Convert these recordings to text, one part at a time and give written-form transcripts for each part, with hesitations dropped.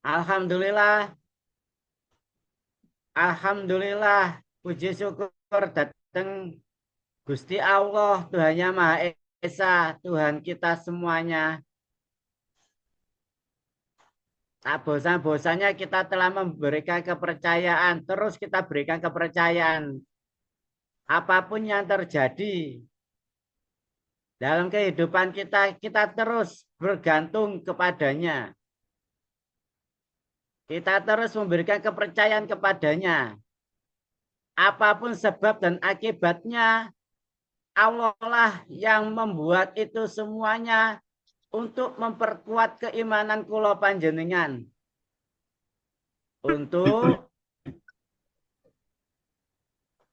Alhamdulillah, Alhamdulillah, puji syukur datang Gusti Allah, Tuhannya Maha Esa, Tuhan kita semuanya. Tak bosan-bosannya kita telah memberikan kepercayaan, terus kita berikan kepercayaan. Apapun yang terjadi dalam kehidupan kita, kita terus bergantung kepadanya. Kita terus memberikan kepercayaan kepadanya. Apapun sebab dan akibatnya, Allah lah yang membuat itu semuanya untuk memperkuat keimanan kula panjenengan. Untuk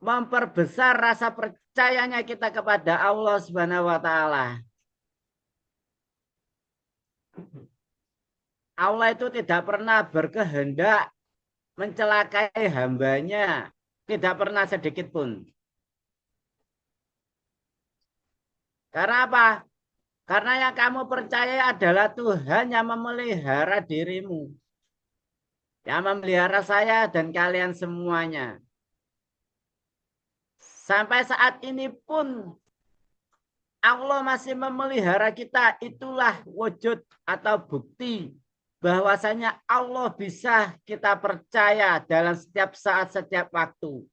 memperbesar rasa percayanya kita kepada Allah Subhanahu wa taala. Allah itu tidak pernah berkehendak mencelakai hambanya. Tidak pernah sedikit pun. Karena apa? Karena yang kamu percaya adalah Tuhan yang memelihara dirimu. Yang memelihara saya dan kalian semuanya. Sampai saat ini pun Allah masih memelihara kita. Itulah wujud atau bukti bahwasanya Allah bisa kita percaya dalam setiap saat, setiap waktu.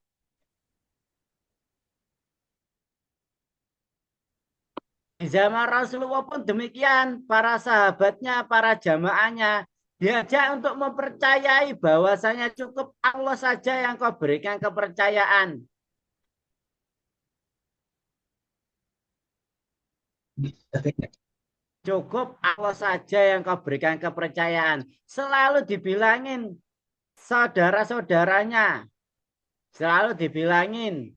Di zaman Rasulullah pun demikian, para sahabatnya, para jamaahnya diajak untuk mempercayai bahwasanya cukup Allah saja yang kau berikan kepercayaan. Cukup Allah saja yang kau berikan kepercayaan. Selalu dibilangin saudara-saudaranya, selalu dibilangin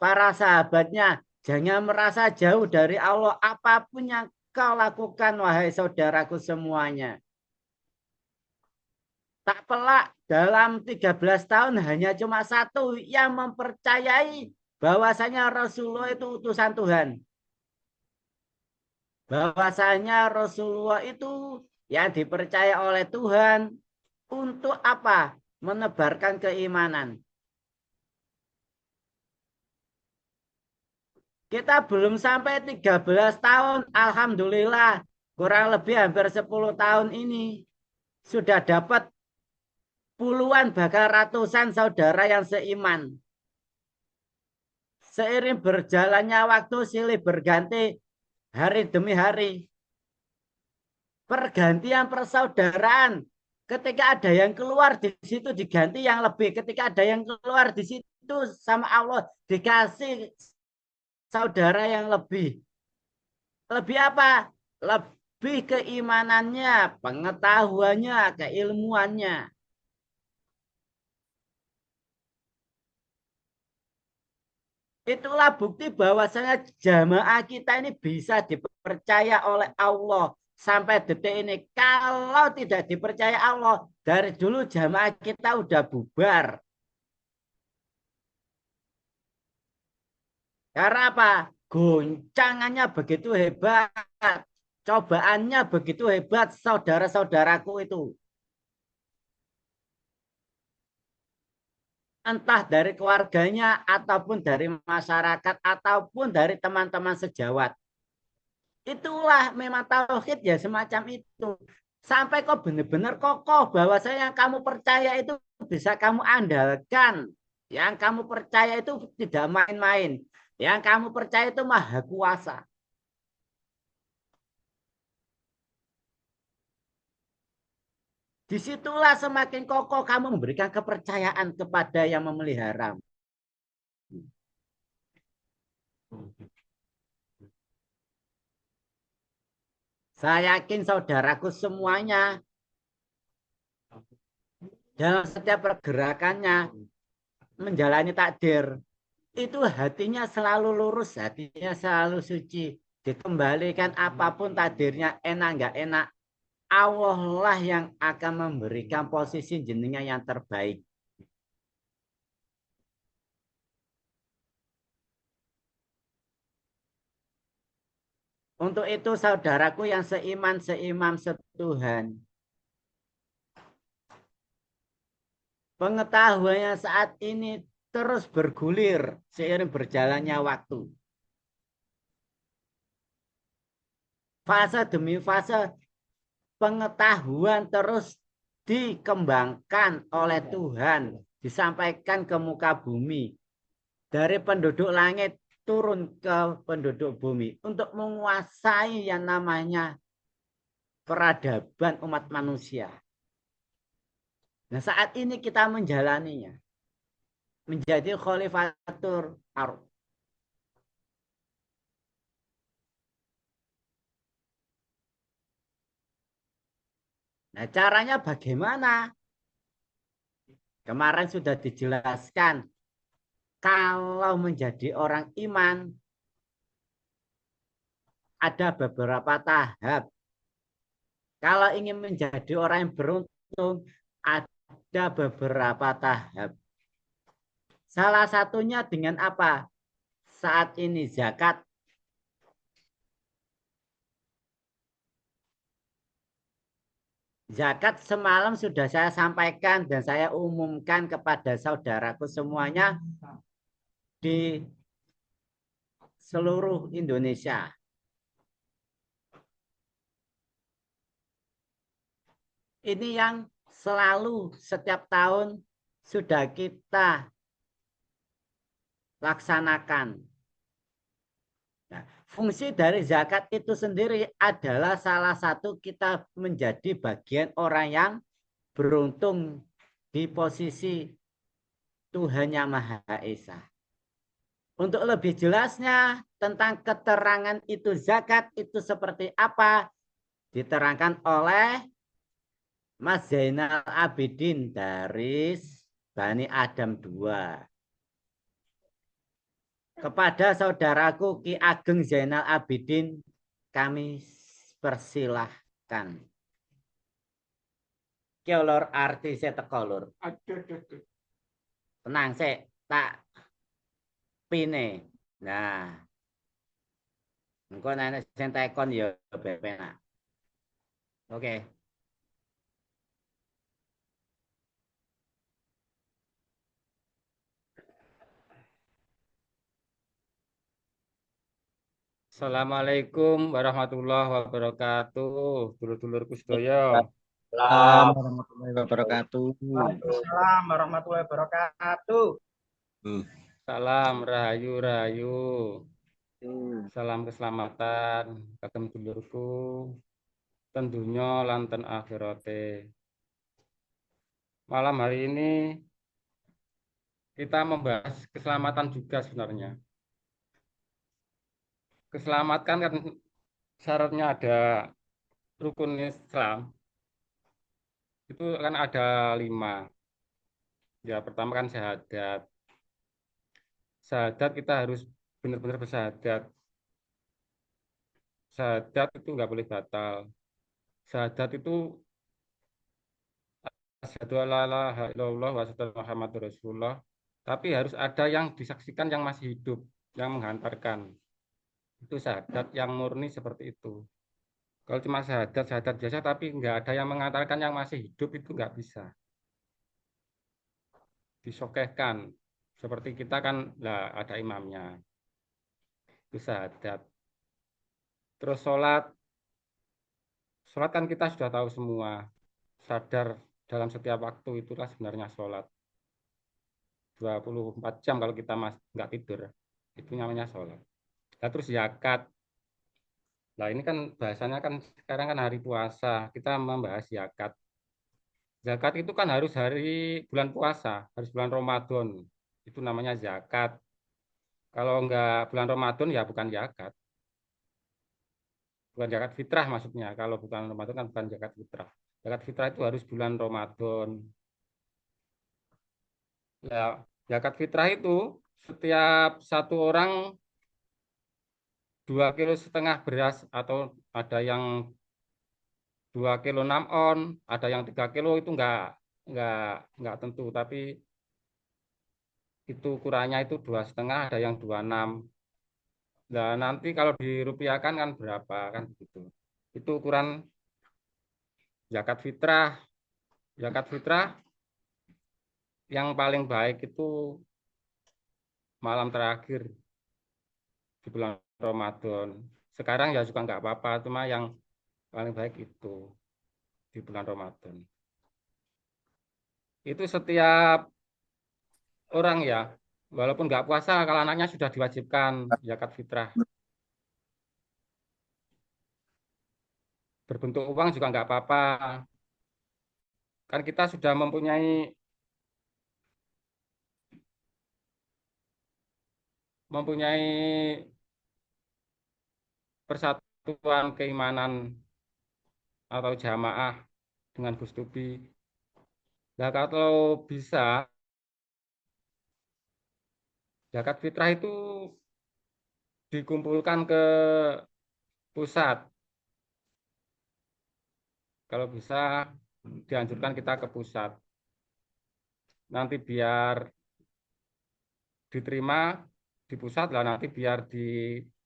para sahabatnya, jangan merasa jauh dari Allah apapun yang kau lakukan, wahai saudaraku semuanya. Tak pelak dalam 13 tahun hanya cuma satu yang mempercayai bahwasanya Rasulullah itu utusan Tuhan. Bahwasanya Rasulullah itu yang dipercaya oleh Tuhan untuk apa? Menebarkan keimanan. Kita belum sampai 13 tahun, alhamdulillah, kurang lebih hampir 10 tahun ini sudah dapat puluhan bahkan ratusan saudara yang seiman. Seiring berjalannya waktu silih berganti hari demi hari. Pergantian persaudaraan. Ketika ada yang keluar di situ diganti yang lebih. Ketika ada yang keluar di situ sama Allah dikasih saudara yang lebih. Lebih apa? Lebih keimanannya, pengetahuannya, keilmuannya. Itulah bukti bahwasanya jamaah kita ini bisa dipercaya oleh Allah sampai detik ini. Kalau tidak dipercaya Allah, dari dulu jamaah kita udah bubar. Karena apa? Goncangannya begitu hebat. Cobaannya begitu hebat saudara-saudaraku itu. Entah dari keluarganya ataupun dari masyarakat ataupun dari teman-teman sejawat. Itulah memang tauhid ya semacam itu. Sampai kau benar-benar kokoh bahwa saya yang kamu percaya itu bisa kamu andalkan. Yang kamu percaya itu tidak main-main. Yang kamu percaya itu maha kuasa. Disitulah semakin kokoh kamu memberikan kepercayaan kepada yang memelihara. Saya yakin saudaraku semuanya dalam setiap pergerakannya menjalani takdir itu hatinya selalu lurus, hatinya selalu suci. Dikembalikan apapun takdirnya enak nggak enak, Allah lah yang akan memberikan posisi jenengan yang terbaik. Untuk itu saudaraku yang seiman seimam setuhan, Pengetahuannya saat ini terus bergulir seiring berjalannya waktu. Fase demi fase pengetahuan terus dikembangkan oleh Tuhan, disampaikan ke muka bumi. Dari penduduk langit turun ke penduduk bumi untuk menguasai yang namanya peradaban umat manusia. Nah, saat ini kita menjalaninya. Menjadi khalifatur ard. Nah, caranya bagaimana? Kemarin sudah dijelaskan. Kalau menjadi orang iman, ada beberapa tahap. Kalau ingin menjadi orang yang beruntung, ada beberapa tahap. Salah satunya dengan apa? Saat ini zakat. Zakat semalam sudah saya sampaikan dan saya umumkan kepada saudaraku semuanya di seluruh Indonesia. Ini yang selalu setiap tahun sudah kita laksanakan. Nah, fungsi dari zakat itu sendiri adalah salah satu kita menjadi bagian orang yang beruntung di posisi Tuhan Yang Maha Esa. Untuk lebih jelasnya tentang keterangan itu zakat itu seperti apa, diterangkan oleh Mas Zainal Abidin dari Bani Adam 2. Kepada saudaraku Ki Ageng Zainal Abidin, kami persilahkan. Ki lor arti saya teko lur. Tenang saya tak pine. Nah, engko nek sing tekon ya bepenak. Oke. Assalamualaikum warahmatullahi wabarakatuh. Dulur-dulurku sedaya. Assalamualaikum warahmatullahi wabarakatuh. Waalaikumsalam warahmatullahi wabarakatuh. Salam rahayu rahayu. Salam keselamatan kagem dulurku. Tentunya lanten akhirate. Malam hari ini kita membahas keselamatan juga sebenarnya. Keselamatan kan syaratnya ada rukun Islam. Itu kan ada 5. Ya pertama kan syahadat. Syahadat kita harus benar-benar bersyahadat. Syahadat itu nggak boleh batal. Syahadat itu asyhadu alla ilaha illallah wa asyhadu anna Muhammadar Rasulullah. Tapi harus ada yang disaksikan yang masih hidup, yang menghantarkan. Itu syahadat yang murni seperti itu. Kalau cuma syahadat, syahadat biasa tapi nggak ada yang mengantarkan yang masih hidup itu nggak bisa. Disokehkan. Seperti kita kan lah ada imamnya. Itu syahadat. Terus sholat. Sholat kan kita sudah tahu semua. Sadar dalam setiap waktu itulah sebenarnya sholat. 24 jam kalau kita nggak tidur. Itu namanya sholat. Nah, terus zakat. Nah ini kan bahasanya kan sekarang kan hari puasa. Kita membahas zakat. Zakat itu kan harus hari bulan puasa. Harus bulan Ramadan. Itu namanya zakat. Kalau nggak bulan Ramadan ya bukan zakat. Bukan zakat fitrah maksudnya. Kalau bukan Ramadan kan bukan zakat fitrah. Zakat fitrah itu harus bulan Ramadan. Ya, zakat fitrah itu setiap satu orang 2,5 kilo beras atau ada yang 2,6 kilo, ada yang 3 kilo itu nggak nggak tentu, tapi itu ukurannya itu 2,5, ada yang 26. Nah nanti kalau dirupiahkan kan berapa kan begitu. Itu ukuran zakat fitrah. Zakat fitrah yang paling baik itu malam terakhir di bulan Ramadan. Sekarang ya juga nggak apa-apa, cuma yang paling baik itu di bulan Ramadan. Itu setiap orang ya, walaupun nggak puasa, kalau anaknya sudah diwajibkan zakat fitrah. Berbentuk uang juga nggak apa-apa. Kan kita sudah mempunyai persatuan keimanan atau jamaah dengan Gus Tubi. Nah, kalau bisa zakat fitrah itu dikumpulkan ke pusat. Kalau bisa dianjurkan kita ke pusat. Nanti biar diterima di pusat lah, nanti biar diberikan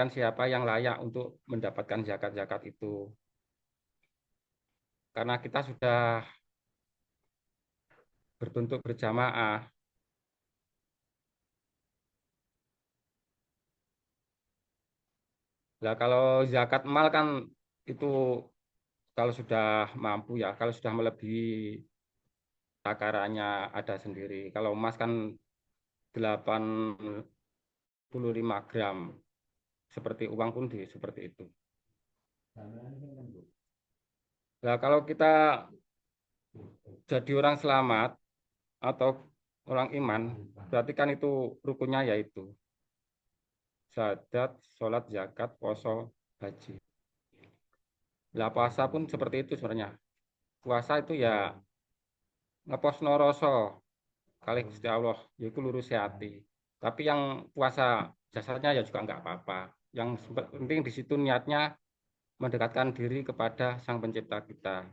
siapa yang layak untuk mendapatkan zakat-zakat itu. Karena kita sudah berbentuk berjamaah. Nah, kalau zakat mal kan itu kalau sudah mampu ya, kalau sudah melebihi takarannya ada sendiri. Kalau emas kan 85 gram. Seperti uang pun seperti itu. Nah, kalau kita jadi orang selamat atau orang iman, berarti kan itu rukunnya yaitu syahadat, sholat, zakat, puasa, haji. Lah puasa pun seperti itu sebenarnya. Puasa itu ya ngeposno rasa kali Gusti Allah, yaitu lurus hati. Tapi yang puasa jasanya ya juga nggak apa-apa. Yang penting di situ niatnya mendekatkan diri kepada Sang Pencipta kita.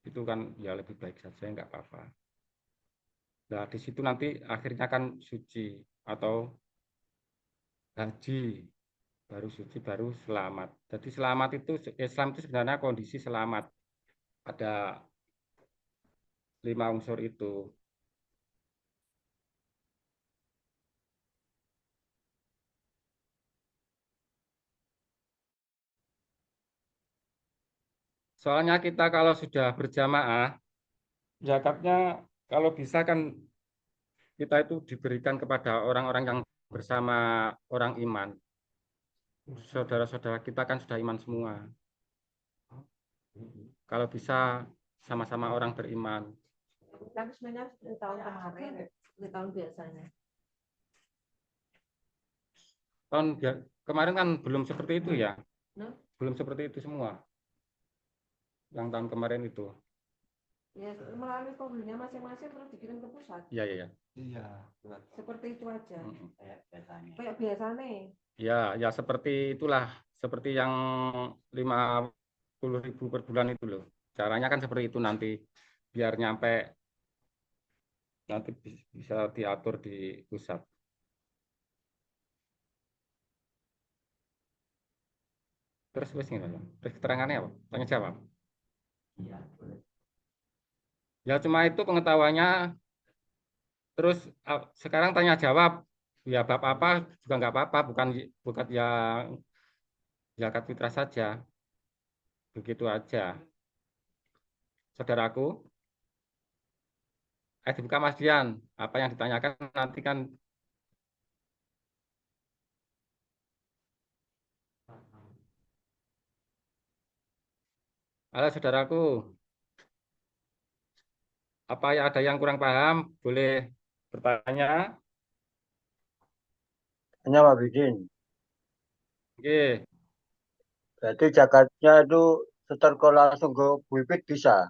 Itu kan ya lebih baik saja, nggak apa-apa. Nah, di situ nanti akhirnya kan suci atau haji, baru suci, baru selamat. Jadi selamat itu, Islam itu sebenarnya kondisi selamat. Ada 5 unsur itu. Soalnya kita kalau sudah berjamaah, zakatnya kalau bisa kan kita itu diberikan kepada orang-orang yang bersama orang iman. Saudara-saudara kita kan sudah iman semua. Kalau bisa sama-sama orang beriman. Kan sebenarnya di tahun kemarin, di tahun biasanya. Kemarin kan belum seperti itu ya. Nah, Belum seperti itu semua. Yang tahun kemarin itu. ya melalui kodenya masing-masing terus dikirim ke pusat. Iya, iya, iya. Iya. Seperti itu aja. Kayak biasanya. Kayak biasanya. Ya, ya seperti itulah. Seperti yang 50.000 per bulan itu loh. Caranya kan seperti itu nanti. Biar nyampe nanti bisa diatur di pusat. Terus gimana? Terus keterangannya apa? Tanya jawab. Iya, boleh. Ya cuma itu pengetahuannya. Terus sekarang tanya jawab. Ya bab apa juga nggak apa-apa. Bukan bukan yang zakat fitrah saja. Begitu aja. Saudaraku, dibuka Mas Dian. Apa yang ditanyakan nanti kan. Halo saudaraku, apa ya ada yang kurang paham? Boleh bertanya. Hanya Pak Bidin. Oke, Berarti zakatnya itu setor langsung ke BPIT bisa.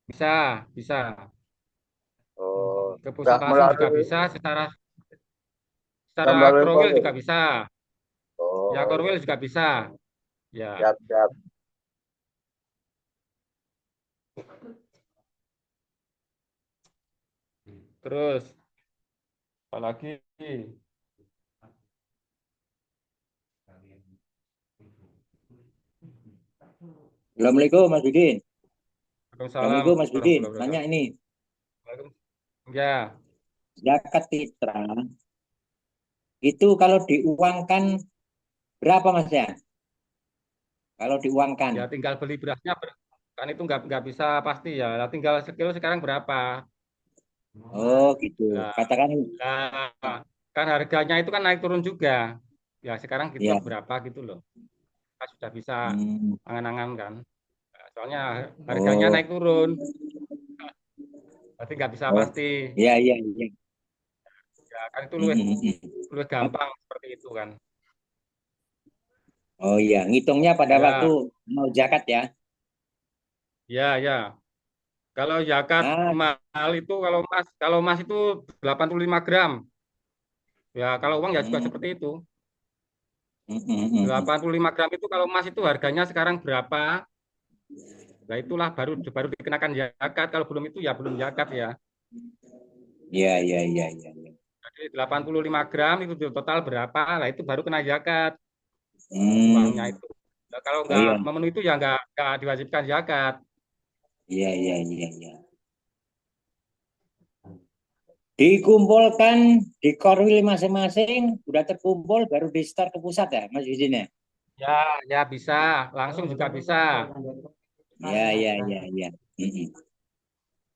bisa, bisa. Oh, Ke pusat nggak langsung juga melalui bisa, secara nggak secara melalui Korwil Polri. juga bisa. Ya Oh, ya. Korwil juga bisa. Ya, Siap, siap. terus apalagi? Assalamualaikum Mas Bidin. Waalaikumsalam Assalamualaikum Mas Budin. warahmatullahi Nanya wabarakatuh. ini, Waalaikumsalam. Ya, zakat fitrah itu kalau diuangkan berapa Mas ya? Kalau diuangkan. ya tinggal beli berasnya kan itu nggak bisa pasti ya. Nah, tinggal sekilo sekarang berapa? Oh gitu. Nah, Katakan nah, kan harganya itu kan naik turun juga. Ya sekarang gitu ya. berapa gitu loh. Kita sudah bisa Hmm. angan-angan kan. Nah, soalnya harganya Oh. naik turun, berarti nggak bisa Oh. pasti. Iya iya iya. Ya kan itu Hmm, hmm, hmm. lebih gampang seperti itu kan. Oh iya, ngitungnya pada waktu Ya, mau zakat ya. ya, ya. Kalau zakat Ah, mahal itu kalau emas itu 85 gram. Ya kalau uang ya juga hmm, seperti itu. hmm, hmm, hmm, hmm. 85 gram itu kalau emas itu harganya sekarang berapa? Nah itulah baru baru dikenakan zakat. Kalau belum itu ya belum zakat ya. Iya iya iya iya. Iya. Jadi 85 gram itu total berapa? Nah itu baru kena zakat uangnya Hmm. itu. Nah, kalau Oh nggak iya. memenuhi itu ya nggak diwajibkan zakat. Iya iya iya iya. Dikumpulkan di korwil masing-masing, udah terkumpul baru di start ke pusat ya, Mas Yudin ya? Ya, ya bisa. Langsung juga bisa. Ya ya ya ya. Mm-mm.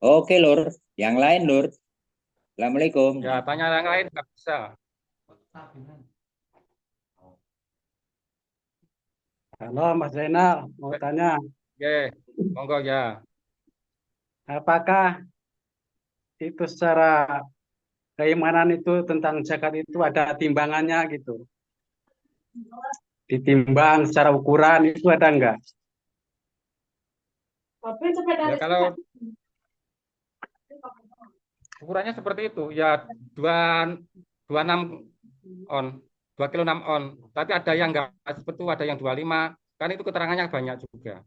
Oke Lur, yang lain Lur. Assalamualaikum. Ya tanya yang lain nggak bisa. Halo Mas Zainal, mau tanya, Oke, monggo ya. apakah itu secara keimanan itu tentang zakat itu ada timbangannya gitu? Ditimbang secara ukuran itu ada enggak? Ya kalau ukurannya seperti itu, ya dua 26 on, 2 kilo 6 on. Tapi ada yang nggak seperti itu, ada yang 25. Kan itu keterangannya banyak juga.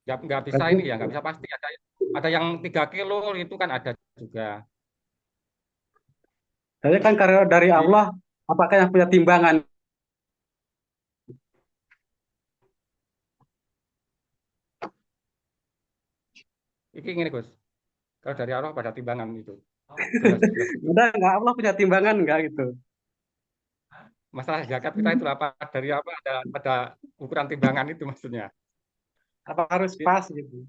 Ya nggak bisa ini ya, nggak bisa pasti. Ada yang 3 kilo itu kan ada juga. Jadi kan karena dari Di, Allah, apakah yang punya timbangan? ini Gus, kalau dari Allah pada timbangan itu. Jelas, jelas itu. Udah enggak Allah punya timbangan enggak gitu? Masalah zakat kita itu apa dari apa ada ukuran timbangan itu maksudnya. Apa harus pas gitu?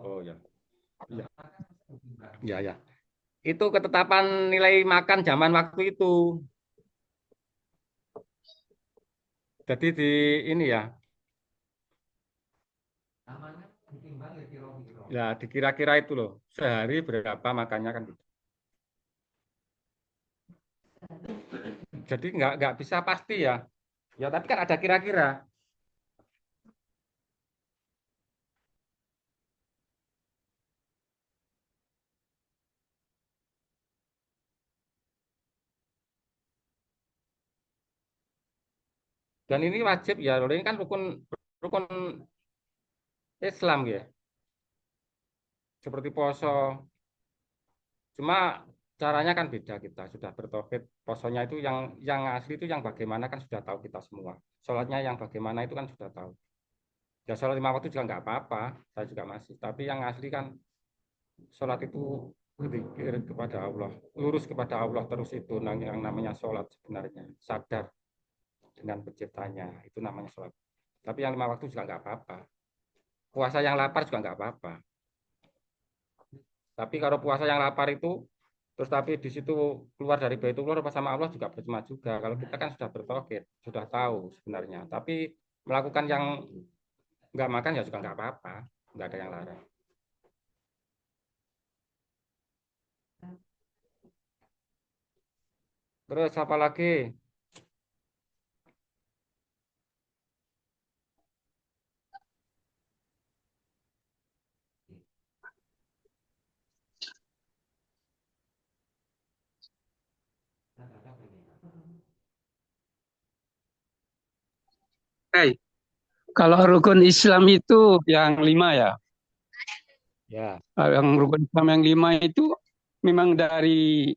Oh ya, ya, ya, ya. Itu ketetapan nilai makan zaman waktu itu. Jadi di ini ya, ya dikira-kira itu loh, sehari berapa makannya kan gitu. Jadi nggak bisa pasti ya. Ya tapi kan ada kira-kira. Dan ini wajib ya, loh. Ini kan rukun rukun Islam ya, seperti poso. Cuma caranya kan beda kita sudah bertauhid. Posonya itu yang asli itu yang bagaimana kan sudah tahu kita semua. Sholatnya yang bagaimana itu kan sudah tahu. Ya sholat 5 waktu juga nggak apa-apa, saya juga masih. Tapi yang asli kan sholat itu berzikir kepada Allah, lurus kepada Allah terus itu yang namanya sholat sebenarnya. Sadar dengan penciptanya, itu namanya sholat. Tapi yang 5 waktu juga nggak apa-apa. Puasa yang lapar juga nggak apa-apa. Tapi kalau puasa yang lapar itu terus tapi di situ keluar dari Baitullah sama Allah juga percuma juga. Kalau kita kan sudah bertauhid, sudah tahu sebenarnya. Tapi melakukan yang nggak makan ya juga nggak apa-apa, nggak ada yang larang. Terus apa lagi? Hey, kalau rukun Islam itu yang 5 ya. Ya, Yang rukun Islam yang 5 itu memang dari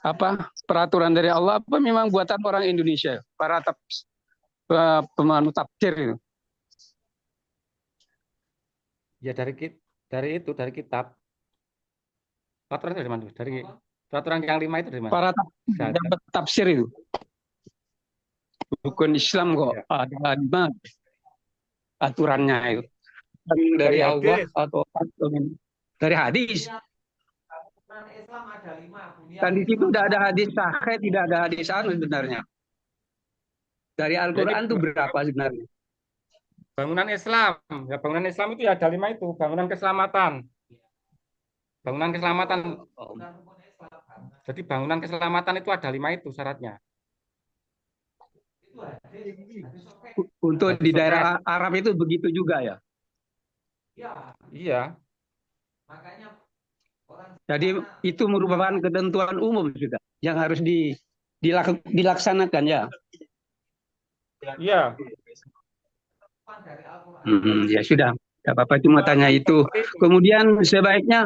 apa peraturan dari Allah apa memang buatan orang Indonesia para pemandu tafsir itu. Ya dari kitab. Peraturan dari mana? Dari peraturan yang 5 itu dari mana? Para Syahadat. dapat tafsir itu. Rukun Islam kok Ya. ada 5 aturannya itu. Dari Dari Allah hadis. atau dari hadis. Islam ada 5. Dan di situ tidak ada hadis sahih, tidak ada hadis anu sebenarnya. Dari Al-Quran itu berapa sebenarnya? Bangunan Islam. Ya, bangunan Islam itu ya ada 5 itu. Bangunan keselamatan. Bangunan keselamatan. Jadi bangunan keselamatan itu ada 5 itu syaratnya. Untuk di daerah Arab itu begitu juga ya. Iya. Jadi itu merupakan ketentuan umum juga yang harus dilaksanakan ya. Iya. Ya sudah, tidak apa-apa cuma tanya itu. Kemudian sebaiknya,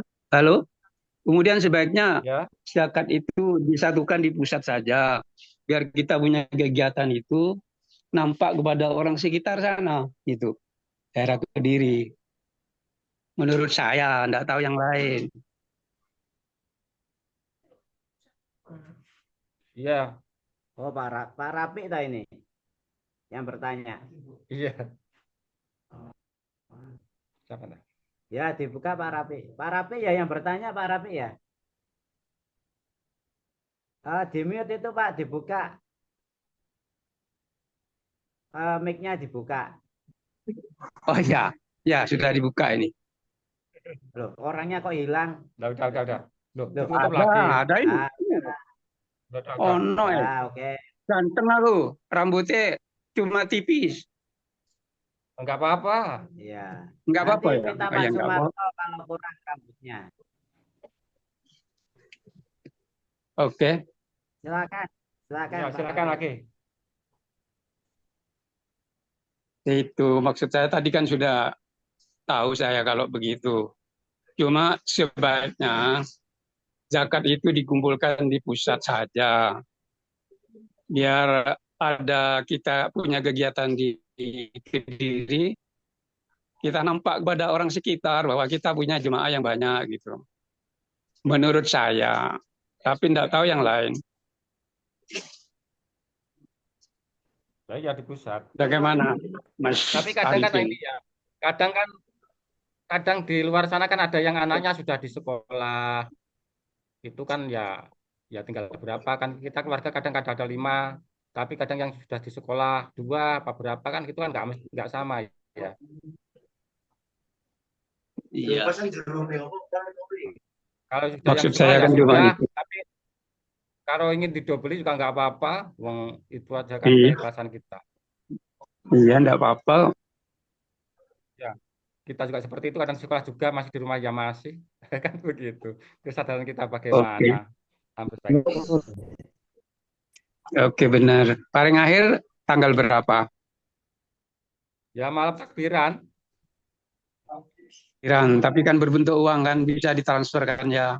kemudian sebaiknya Ya. zakat itu disatukan di pusat saja, biar kita punya kegiatan itu nampak kepada orang sekitar sana, gitu, daerah Kediri. Menurut saya, tidak tahu yang lain. Iya. Oh, Pak Rapi tak ini yang bertanya. Iya. Siapa dah? Ya, dibuka Pak Rapi. Pak Rapi ya yang bertanya Pak Rapi ya. Di mute itu Pak, dibuka. Mic-nya dibuka. Oh ya, ya sudah dibuka ini. Loh, orangnya kok hilang? Udah. Loh, Loh, tutup lagi. Ada ini. Udah. Oh no, Oke. ganteng aku, rambutnya cuma tipis. Enggak apa-apa. Iya. Enggak Nanti apa-apa ya. minta Oh, Pak ya, enggak apa. Sumarto kalau kurang rambutnya. Oke. Silakan. Ya, Pak silakan Rapi. lagi. Itu maksud saya tadi kan sudah tahu saya kalau begitu. Cuma sebaiknya zakat itu dikumpulkan di pusat saja. Biar ada kita punya kegiatan di Kediri, kita nampak kepada orang sekitar bahwa kita punya jemaah yang banyak gitu. Menurut saya, tapi tidak tahu yang lain. Ya di pusat. Bagaimana, Mas? Tapi kadang kan Arifin? ini ya. Kadang di luar sana kan ada yang anaknya sudah di sekolah. Itu kan ya tinggal berapa kan kita keluarga kadang ada 5, tapi kadang yang sudah di sekolah 2 apa berapa kan itu kan nggak sama ya. Iya. Kalau sudah Maksud yang sekolah saya ya kan cuma sudah, itu. tapi kalau ingin didobeli juga nggak apa-apa, wong itu aja kan Iya. keikhlasan kita. Iya, enggak apa-apa. Ya, kita juga seperti itu kadang sekolah juga masih di rumah ya masih kan begitu. Kesadaran kita bagaimana. Sampai baik. Oke, benar. Paling akhir tanggal berapa? Ya malam takbiran. Iran, tapi kan berbentuk uang kan bisa ditransferkan ya.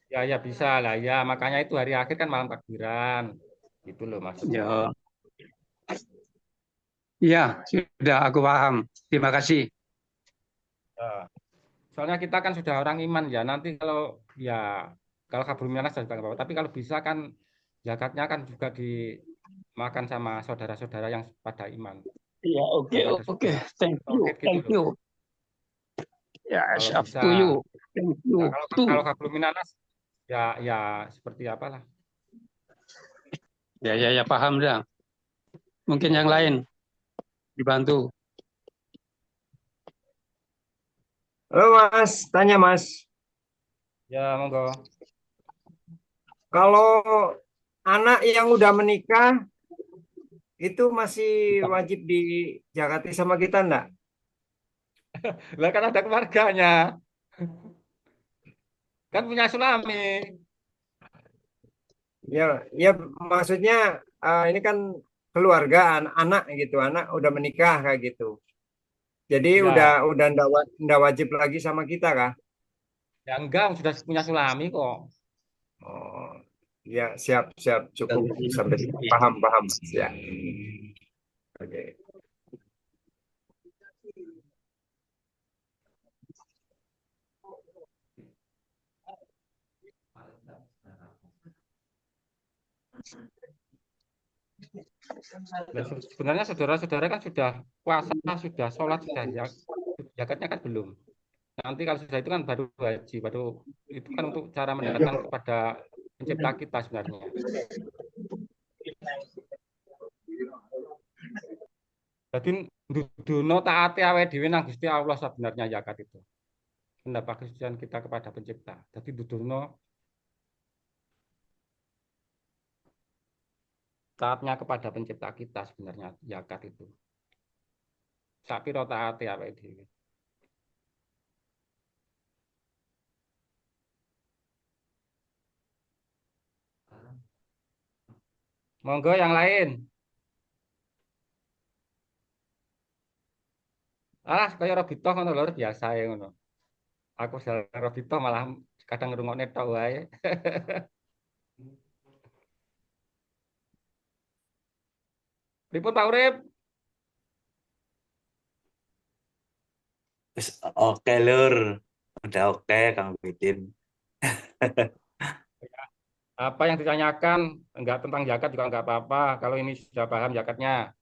Ya bisa lah ya, makanya itu hari akhir kan malam takbiran. Itu loh maksudnya. Ya, sudah aku paham. Terima kasih. Ya. Soalnya kita kan sudah orang iman ya. Nanti kalau kabur minas juga nggak apa-apa. Tapi kalau bisa kan zakatnya kan juga dimakan sama saudara-saudara yang pada iman. Iya, oke. Thank you. Yes, Kalau up bisa. to you. Thank you. Nah, kalau kabur minas ya seperti apalah. Ya, paham dah. Mungkin yang lain dibantu. Halo Mas, tanya Mas. Ya, monggo. Kalau anak yang udah menikah itu masih wajib dijakati sama kita enggak? Lah kan ada keluarganya. Kan punya suami. Ya maksudnya ini kan keluarga anak gitu, anak udah menikah kayak gitu. Jadi Ya. udah enggak wajib lagi sama kita kah? Ya enggak, sudah punya suami kok. Oh, ya siap cukup sampai paham ya. Oke. Dan sebenarnya saudara-saudara kan sudah puasa, sudah sholat, sudah zakatnya kan belum. Nanti kalau sudah itu kan baru haji, baru itu kan untuk cara mendekatkan kepada pencipta kita sebenarnya. Jadi duduno taati awake dhewe nang Gusti Allah sebenarnya zakat itu. Mendapat kesucian kita kepada pencipta. Jadi duduno taatnya kepada pencipta kita sebenarnya zakat itu. Sapiro taati awake dhewe. Monggo yang lain. Kaya Robito ngono lho biasa ya ngono. Aku Robito malah kadang ngrungokne tok wae. Pripun Pak Urip? Oke Lur, udah oke Kang Bidin. Apa yang ditanyakan enggak tentang zakat juga enggak apa-apa. Kalau ini sudah paham zakatnya,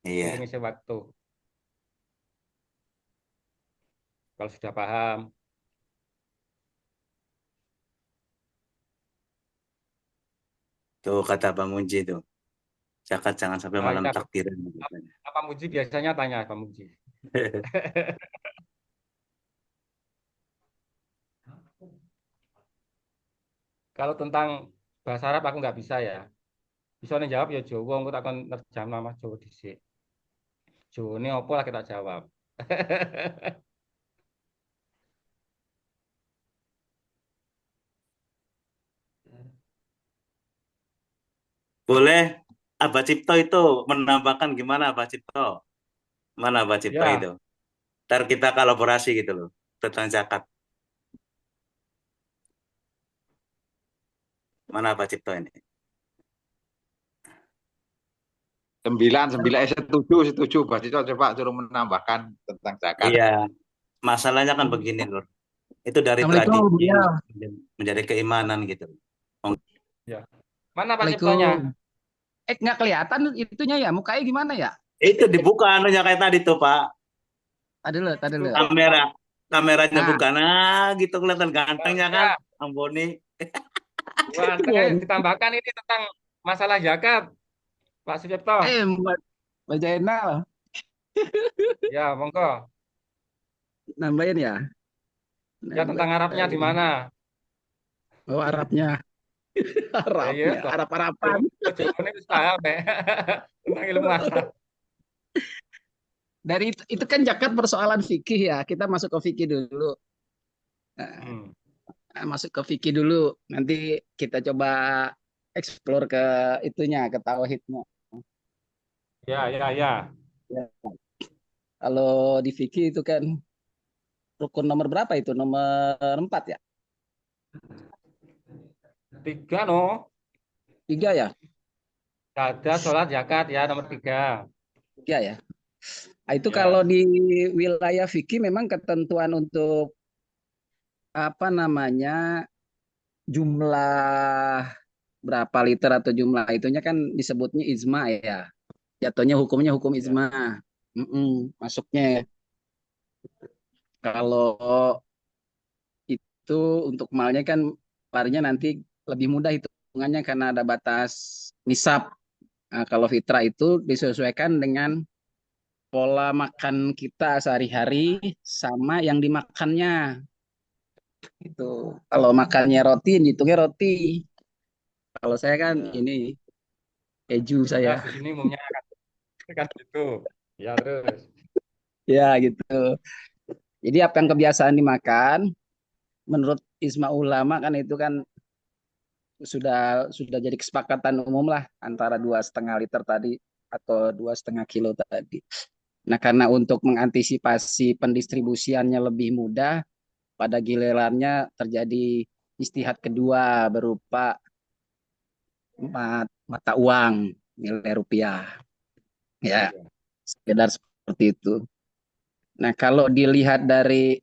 Iya, ngisi waktu. Kalau sudah paham, tuh kata Bang Munji tuh. Zakat jangan sampai malam iya, takbiran. Pak Muji biasanya tanya Pak Muji. Kalau tentang bahasa Arab aku nggak bisa ya. Bisa nih jawab ya Jawa, aku takon nerjam nama Jawa dhisik. Jawa ini apa lah kita jawab. Boleh Abah Cipto itu menambahkan gimana Abah Cipto? Mana Abah Cipto Ya, itu? Ntar kita kolaborasi gitu loh tentang zakat. Mana Abah Cipto ini? 9 setuju Pak Cito, coba suruh menambahkan tentang zakat. Iya, masalahnya kan begini Lur. Itu dari Assalamualaikum, tradisi ya. menjadi keimanan gitu. ya. Mana Pak Waalaikumsalam. Ciptonya? Nggak kelihatan itunya ya, mukanya gimana ya? Itu dibuka anunya kayak tadi tuh Pak. Tadi dulu. Kameranya Nah, bukan gitu kelihatan gantengnya kan, Ya, Amboni. Wah, ditambahkan ini tentang masalah zakat, Pak Sucipto. Mbak Jainal, Ya, monggo. nambahin ya. Ya, tentang Arabnya di mana? Oh, Arabnya. Ya, iya, Arab-Araban. Jawa ini wis paham ya. Tentang ilmu asal. Dari itu kan zakat persoalan fikih ya. Kita masuk ke fikih dulu. Masuk ke fikih dulu. Nanti kita coba explore ke itunya, ke tauhidnya. Ya. Ya. Kalau di fikih itu kan rukun nomor berapa itu? Nomor 4 ya? 3 no. 3 ya? Ada sholat zakat ya nomor 3. 3 ya. Nah, itu Ya. kalau di wilayah fikih memang ketentuan untuk apa namanya jumlah berapa liter atau jumlah itunya kan disebutnya ijma ya. Jatuhnya hukumnya hukum ijma. Masuknya kalau itu untuk malnya kan larinya nanti lebih mudah hitungannya karena ada batas nisab. Nah, kalau fitrah itu disesuaikan dengan pola makan kita sehari-hari sama yang dimakannya. Itu kalau makannya roti, hitungnya roti. Kalau saya kan ini keju Ya, saya. di sini umumnya kan gitu. Ya, terus. Ya gitu. Jadi apa yang kebiasaan dimakan, menurut ijma ulama kan itu kan sudah jadi kesepakatan umum lah antara 2,5 liter tadi atau 2,5 kilo tadi. Nah, karena untuk mengantisipasi pendistribusiannya lebih mudah, pada gilirannya terjadi istihad kedua berupa mata uang nilai rupiah. Ya, sekedar seperti itu. Nah, kalau dilihat dari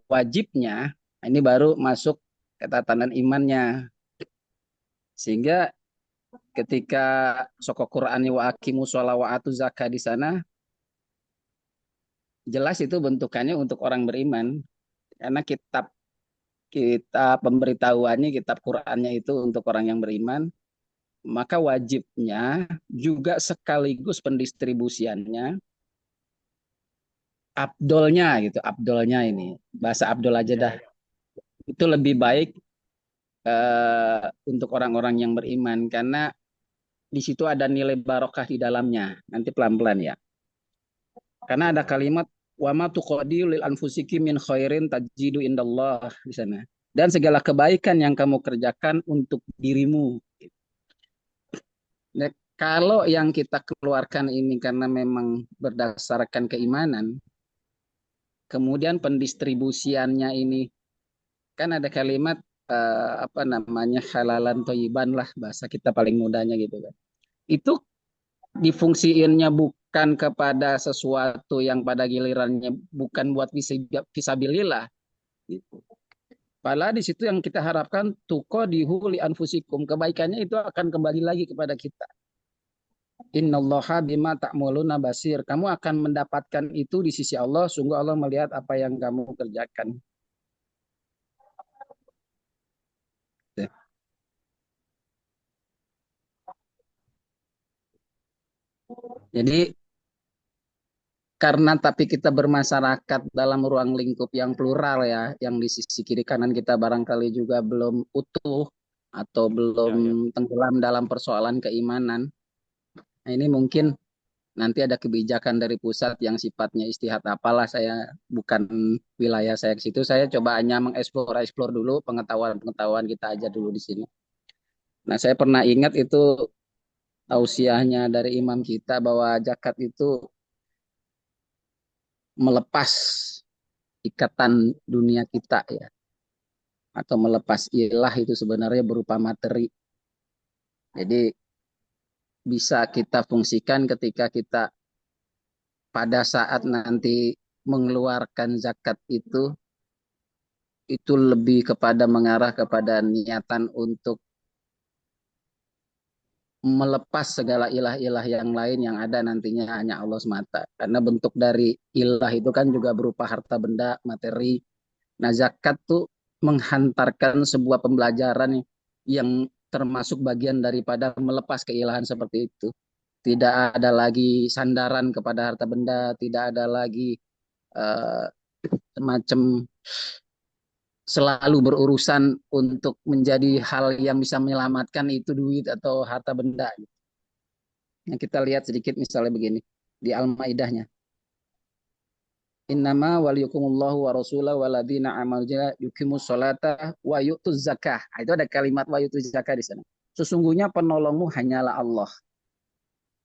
wajibnya, ini baru masuk ketatanan imannya. Sehingga ketika soko Qur'ani wa aqimu sholat wa atu zakat di sana, jelas itu bentukannya untuk orang beriman. Karena kitab pemberitahuannya, kitab Qur'annya itu untuk orang yang beriman, maka wajibnya juga sekaligus pendistribusiannya, abdolnya ini, bahasa abdol aja dah, itu lebih baik untuk orang-orang yang beriman, karena di situ ada nilai barokah di dalamnya. Nanti pelan-pelan ya. Karena ada kalimat wa ma tuqadi lil anfusiki min khairin tajidu indallah di sana. Dan segala kebaikan yang kamu kerjakan untuk dirimu. Nah, kalau yang kita keluarkan ini karena memang berdasarkan keimanan, kemudian pendistribusiannya ini kan ada kalimat apa namanya, halalan thayyiban lah, bahasa kita paling mudahnya gitu kan. Itu difungsiinnya bukan kepada sesuatu yang pada gilirannya bukan buat fisabilillah. Padahal di situ yang kita harapkan tuqadihu li anfusikum, kebaikannya itu akan kembali lagi kepada kita. Innallaha bima ta'maluna basir. Kamu akan mendapatkan itu di sisi Allah, sungguh Allah melihat apa yang kamu kerjakan. Jadi karena tapi kita bermasyarakat dalam ruang lingkup yang plural ya, yang di sisi kiri kanan kita barangkali juga belum utuh atau belum tenggelam dalam persoalan keimanan. Nah, ini mungkin nanti ada kebijakan dari pusat yang sifatnya istihad apalah, saya bukan wilayah saya ke situ, saya coba hanya mengeksplor dulu pengetahuan kita aja dulu di sini. Nah, saya pernah ingat itu tausiahnya dari imam kita bahwa zakat itu melepas ikatan dunia kita ya, atau melepas ilah itu sebenarnya berupa materi. Jadi bisa kita fungsikan ketika kita pada saat nanti mengeluarkan zakat itu lebih kepada mengarah kepada niatan untuk melepas segala ilah-ilah yang lain yang ada nantinya hanya Allah semata. Karena bentuk dari ilah itu kan juga berupa harta benda, materi. Nah, zakat tuh menghantarkan sebuah pembelajaran yang termasuk bagian daripada melepas keilahan seperti itu. Tidak ada lagi sandaran kepada harta benda, tidak ada lagi semacam selalu berurusan untuk menjadi hal yang bisa menyelamatkan itu duit atau harta benda. Yang kita lihat sedikit misalnya begini di Al-Maidahnya. Innama waliyukumullahu wa rasulahu waladina amalja yukimus salata wa yu'tuz zakah. Itu ada kalimat wa yu'tuz zakah di sana. Sesungguhnya penolongmu hanyalah Allah,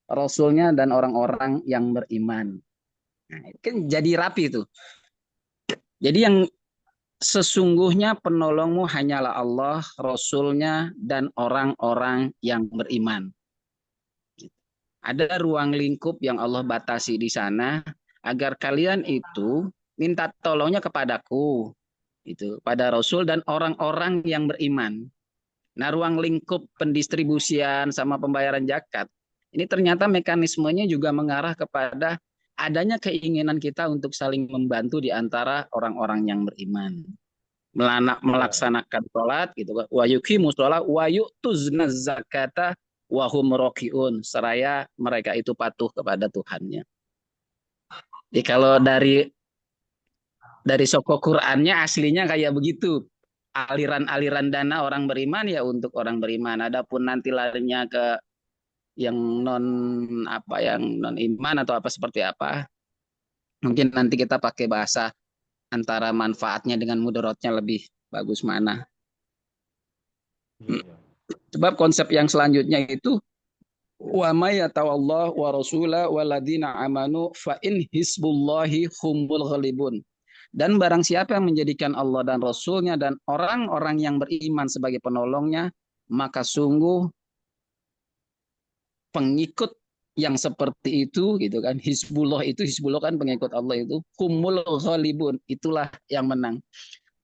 Rasulnya dan orang-orang yang beriman. Nah, kan jadi rapi itu. Jadi yang sesungguhnya penolongmu hanyalah Allah, Rasulnya, dan orang-orang yang beriman. Ada ruang lingkup yang Allah batasi di sana, agar kalian itu minta tolongnya kepadaku, itu pada Rasul dan orang-orang yang beriman. Nah, ruang lingkup pendistribusian sama pembayaran zakat, ini ternyata mekanismenya juga mengarah kepada adanya keinginan kita untuk saling membantu di antara orang-orang yang beriman. Melaksanakan sholat gitu, wa yuqimus sholat wa yu'tuz zakata wa hum raki'un, seraya mereka itu patuh kepada Tuhannya. Jadi kalau dari soko Qur'annya aslinya kayak begitu. Aliran-aliran dana orang beriman ya untuk orang beriman. Adapun nanti larinya ke yang non iman atau apa seperti apa, mungkin nanti kita pakai bahasa antara manfaatnya dengan mudaratnya lebih bagus mana. Sebab konsep yang selanjutnya itu wa may yatawallahu wa rasulahu waladina amanu fa in hisbullahi humul ghalibun. Dan barang siapa yang menjadikan Allah dan Rasulnya dan orang-orang yang beriman sebagai penolongnya, maka sungguh pengikut yang seperti itu gitu kan. Hizbullah kan pengikut Allah itu humul ghalibun, itulah yang menang.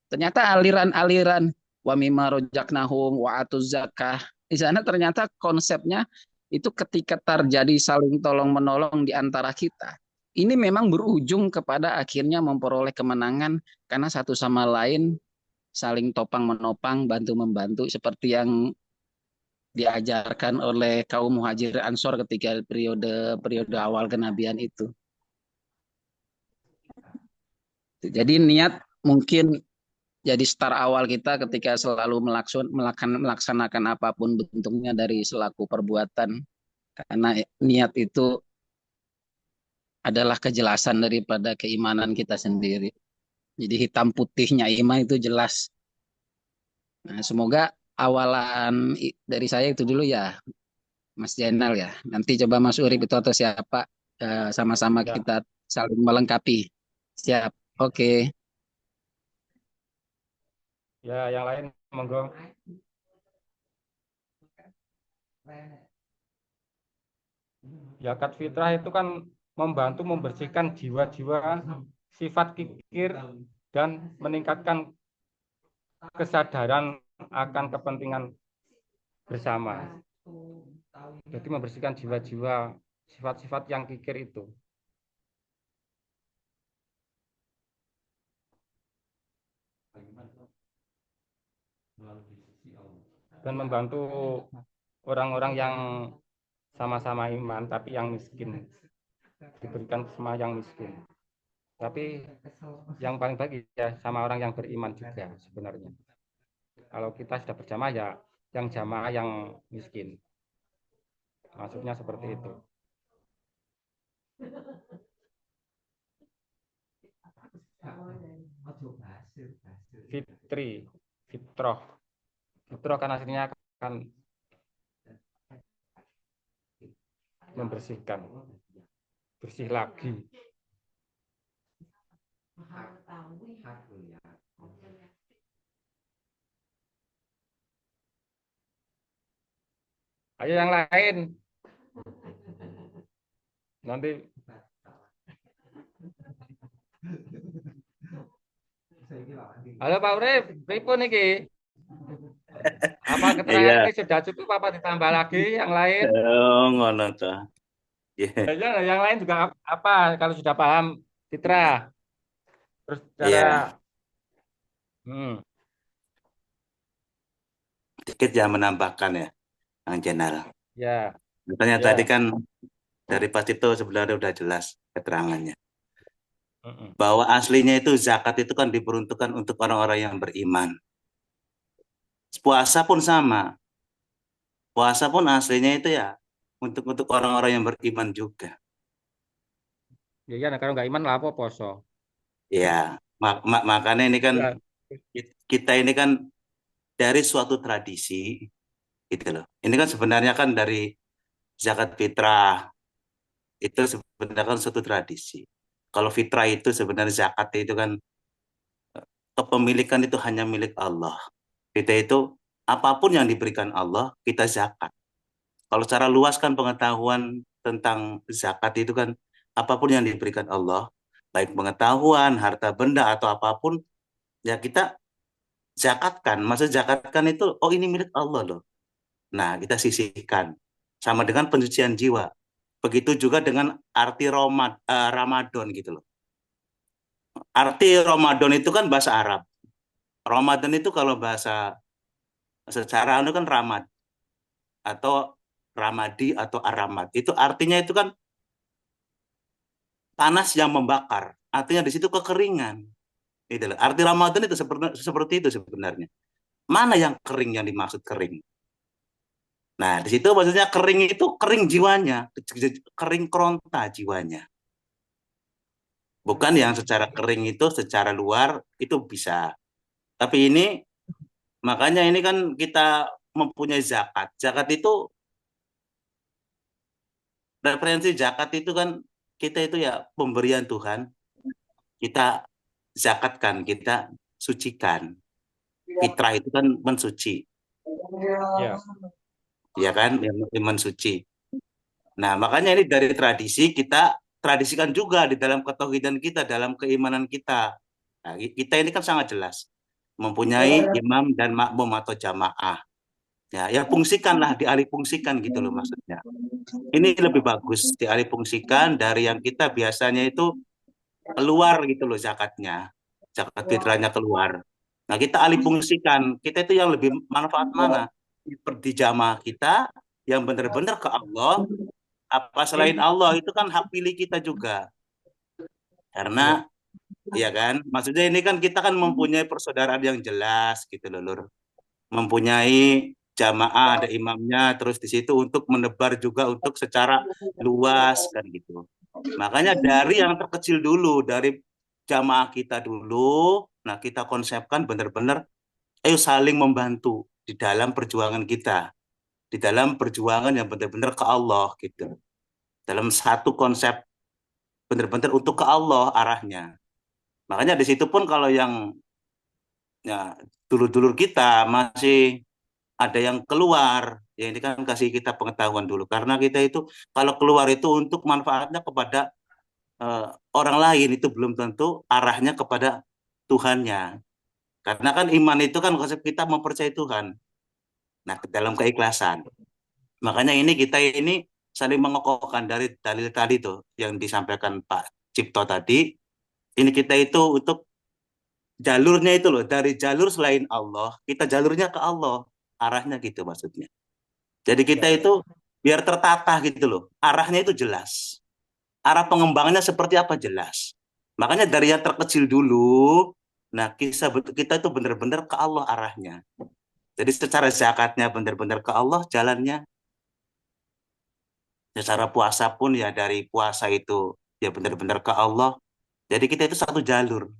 Ternyata aliran-aliran wa mimma rojaknahum wa atuz zakah di sana ternyata konsepnya itu ketika terjadi saling tolong menolong di antara kita. Ini memang berujung kepada akhirnya memperoleh kemenangan karena satu sama lain saling topang menopang, bantu membantu seperti yang diajarkan oleh kaum Muhajir Ansor ketika periode awal kenabian itu. Jadi niat mungkin jadi start awal kita ketika selalu melaksanakan apapun bentuknya dari selaku perbuatan, karena niat itu adalah kejelasan daripada keimanan kita sendiri. Jadi hitam putihnya iman itu jelas. Nah, semoga awalan dari saya itu dulu ya, Mas Jainal ya. Nanti coba Mas Urip itu atau siapa sama-sama Ya, kita saling melengkapi. Siap. Oke. ya yang lain monggo. Zakat fitrah itu kan membantu membersihkan jiwa-jiwa sifat kikir dan meningkatkan kesadaran akan kepentingan bersama. Jadi membersihkan jiwa-jiwa sifat-sifat yang kikir itu. Dan membantu orang-orang yang sama-sama iman tapi yang miskin, diberikan sama yang miskin. Tapi yang paling baik ya sama orang yang beriman juga sebenarnya. Kalau kita sudah berjamaah ya yang jamaah yang miskin. Maksudnya seperti itu. Fitrah kan aslinya kan membersihkan, bersih lagi. Ayo yang lain. Nanti halo Pak Urip, pripun iki? Apa keterangan Iya. ini sudah cukup apa ditambah lagi yang lain? Oh, ngono toh. Yeah. Ya, yang lain juga apa kalau sudah paham fitrah. Terus Iya. cara Dikit ya menambahkan ya, Kang Jenal. ya, Makanya ya. tadi kan dari Pak Cipto sebenarnya udah jelas keterangannya. Bahwa aslinya itu zakat itu kan diperuntukkan untuk orang-orang yang beriman. Puasa pun sama. Puasa pun aslinya itu ya untuk orang-orang yang beriman juga. Ya, kalau nggak iman lah apa poso. Ya, makanya ini kan Ya. kita ini kan dari suatu tradisi gitu loh. Ini kan sebenarnya kan dari zakat fitrah itu sebenarnya kan suatu tradisi. Kalau fitrah itu sebenarnya zakat itu kan kepemilikan itu hanya milik Allah. Kita itu apapun yang diberikan Allah kita zakat. Kalau secara luas kan pengetahuan tentang zakat itu kan apapun yang diberikan Allah, baik pengetahuan, harta benda atau apapun ya kita zakatkan. Maksud zakatkan itu oh ini milik Allah loh. Nah, kita sisihkan. Sama dengan pensucian jiwa. Begitu juga dengan arti Ramadan gitu loh. Arti Ramadan itu kan bahasa Arab. Ramadan itu kalau bahasa secara itu kan Ramad atau Ramadi atau Aramat. Itu artinya itu kan panas yang membakar. Artinya di situ kekeringan. Gitu loh. Arti Ramadan itu seperti itu sebenarnya. Mana yang kering yang dimaksud kering? Nah, di situ maksudnya kering itu kering jiwanya, kering keronta jiwanya. Bukan yang secara kering itu secara luar itu bisa. Tapi ini makanya ini kan kita mempunyai zakat. Zakat itu referensi zakat itu kan kita itu ya pemberian Tuhan. Kita zakatkan, kita sucikan. Fitrah itu kan mensuci. Ya. Ya kan, yang mensuci. Nah, makanya ini dari tradisi kita tradisikan juga di dalam ketauhidan kita, dalam keimanan kita. Nah, kita ini kan sangat jelas mempunyai imam dan makmum atau jamaah. Ya, ya fungsikanlah, dialihfungsikan gitu loh maksudnya. Ini lebih bagus dialihfungsikan dari yang kita biasanya itu keluar gitu loh zakatnya. Zakat fitrahnya keluar. Nah, kita alihfungsikan. Kita itu yang lebih manfaat mana? Di jamaah kita yang benar-benar ke Allah, apa selain Allah itu kan hak pilih kita juga. Karena ya kan, maksudnya ini kan kita kan mempunyai persaudaraan yang jelas gitu loh, Lur. Mempunyai jamaah, ada imamnya, terus di situ untuk menebar juga untuk secara luas kan gitu. Makanya dari yang terkecil dulu, dari jamaah kita dulu, nah kita konsepkan benar-benar, ayo saling membantu di dalam perjuangan kita, di dalam perjuangan yang benar-benar ke Allah gitu. Dalam satu konsep benar-benar untuk ke Allah arahnya. Makanya di situ pun kalau yang ya dulur-dulur kita masih ada yang keluar, ya ini kan kasih kita pengetahuan dulu karena kita itu kalau keluar itu untuk manfaatnya kepada orang lain itu belum tentu arahnya kepada Tuhannya. Karena kan iman itu kan konsep kita mempercayai Tuhan. Nah, dalam keikhlasan. Makanya ini kita ini saling mengokohkan dari dalil tadi tuh yang disampaikan Pak Cipto tadi. Ini kita itu untuk jalurnya itu loh, dari jalur selain Allah, kita jalurnya ke Allah. Arahnya gitu maksudnya. Jadi kita itu biar tertata gitu loh. Arahnya itu jelas. Arah pengembangannya seperti apa jelas. Makanya dari yang terkecil dulu, nah kita itu benar-benar ke Allah arahnya. Jadi secara zakatnya benar-benar ke Allah jalannya. Secara puasa pun ya dari puasa itu ya benar-benar ke Allah. Jadi kita itu satu jalur.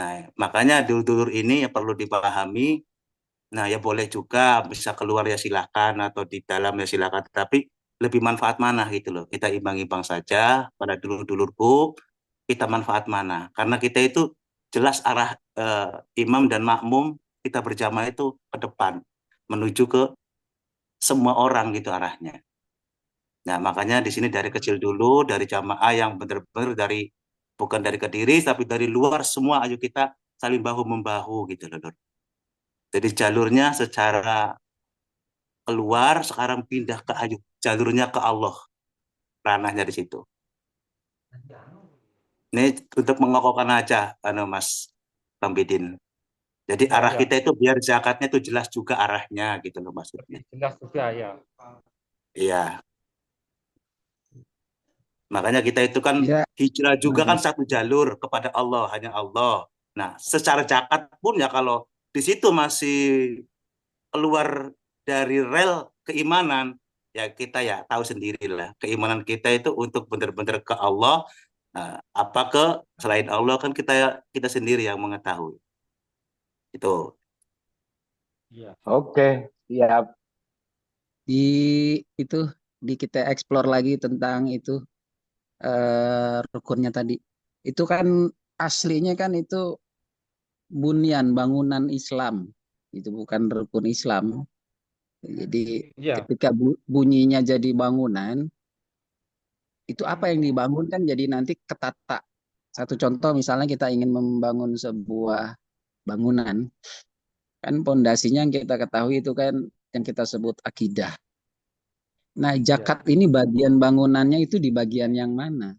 Nah, makanya dulur-dulur ini yang perlu dipahami. Nah, ya boleh juga bisa keluar ya silakan atau di dalam ya silakan. Tapi lebih manfaat mana gitu loh. Kita imbang-imbang saja pada dulur-dulurku, kita manfaat mana. Karena kita itu jelas arah imam dan makmum kita berjamaah itu ke depan. Menuju ke semua orang gitu arahnya. Nah, makanya di sini dari kecil dulu, dari jamaah yang benar-benar dari bukan dari Kediri, tapi dari luar semua, ayo kita saling bahu-membahu gitu loh. Lur. Jadi jalurnya secara keluar, sekarang pindah ke ayo, jalurnya ke Allah, ranahnya di situ. Ini untuk mengokohkan aja, Mas Bambidin. Jadi arah kita itu biar zakatnya itu jelas juga arahnya gitu loh maksudnya. Jelas juga ya. Iya. Makanya kita itu kan hijrah juga kan satu jalur kepada Allah, hanya Allah. Nah, secara zakat pun ya kalau di situ masih keluar dari rel keimanan, ya kita ya tahu sendirilah. Keimanan kita itu untuk benar-benar ke Allah, nah, apa ke selain Allah kan kita sendiri yang mengetahui. Itu. Iya. Oke, siap. Di kita explore lagi tentang itu rukunnya tadi. Itu kan aslinya kan itu bunyan bangunan Islam. Itu bukan rukun Islam. Jadi ketika bunyinya jadi bangunan, itu apa yang dibangun kan jadi nanti ketata. Satu contoh misalnya kita ingin membangun sebuah bangunan, kan pondasinya yang kita ketahui itu kan yang kita sebut akidah. Nah, zakat ini bagian bangunannya itu di bagian yang mana?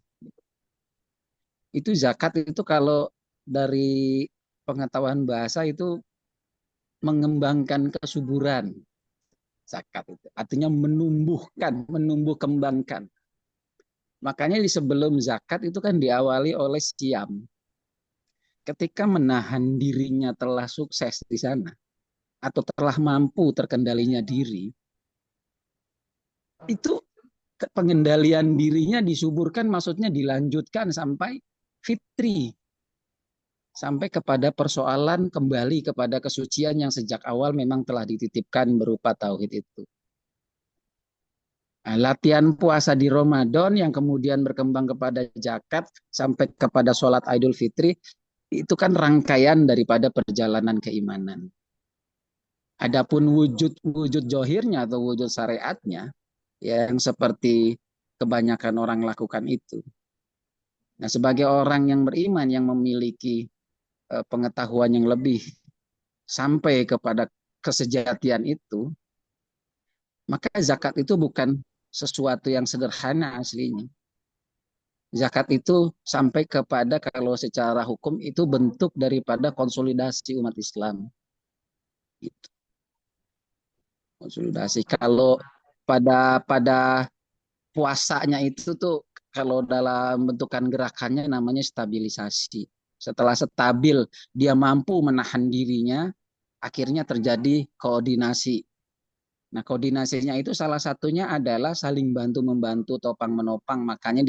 Itu zakat itu kalau dari pengetahuan bahasa itu mengembangkan kesuburan. Zakat itu artinya menumbuh kembangkan. Makanya di sebelum zakat itu kan diawali oleh siam. Ketika menahan dirinya telah sukses di sana atau telah mampu terkendalinya diri, itu pengendalian dirinya disuburkan, maksudnya dilanjutkan sampai fitri, sampai kepada persoalan kembali kepada kesucian yang sejak awal memang telah dititipkan berupa tauhid itu. Nah, latihan puasa di Ramadan yang kemudian berkembang kepada zakat sampai kepada sholat Idul Fitri, itu kan rangkaian daripada perjalanan keimanan. Adapun wujud johirnya atau wujud syariatnya, yang seperti kebanyakan orang lakukan itu. Nah, sebagai orang yang beriman yang memiliki pengetahuan yang lebih sampai kepada kesejatian itu, maka zakat itu bukan sesuatu yang sederhana aslinya. Zakat itu sampai kepada kalau secara hukum itu bentuk daripada konsolidasi umat Islam. Gitu. Konsolidasi. Kalau pada puasanya itu tuh kalau dalam bentukan gerakannya namanya stabilisasi. Setelah stabil, dia mampu menahan dirinya, akhirnya terjadi koordinasi. Nah, koordinasinya itu salah satunya adalah saling bantu-membantu, topang-menopang, makanya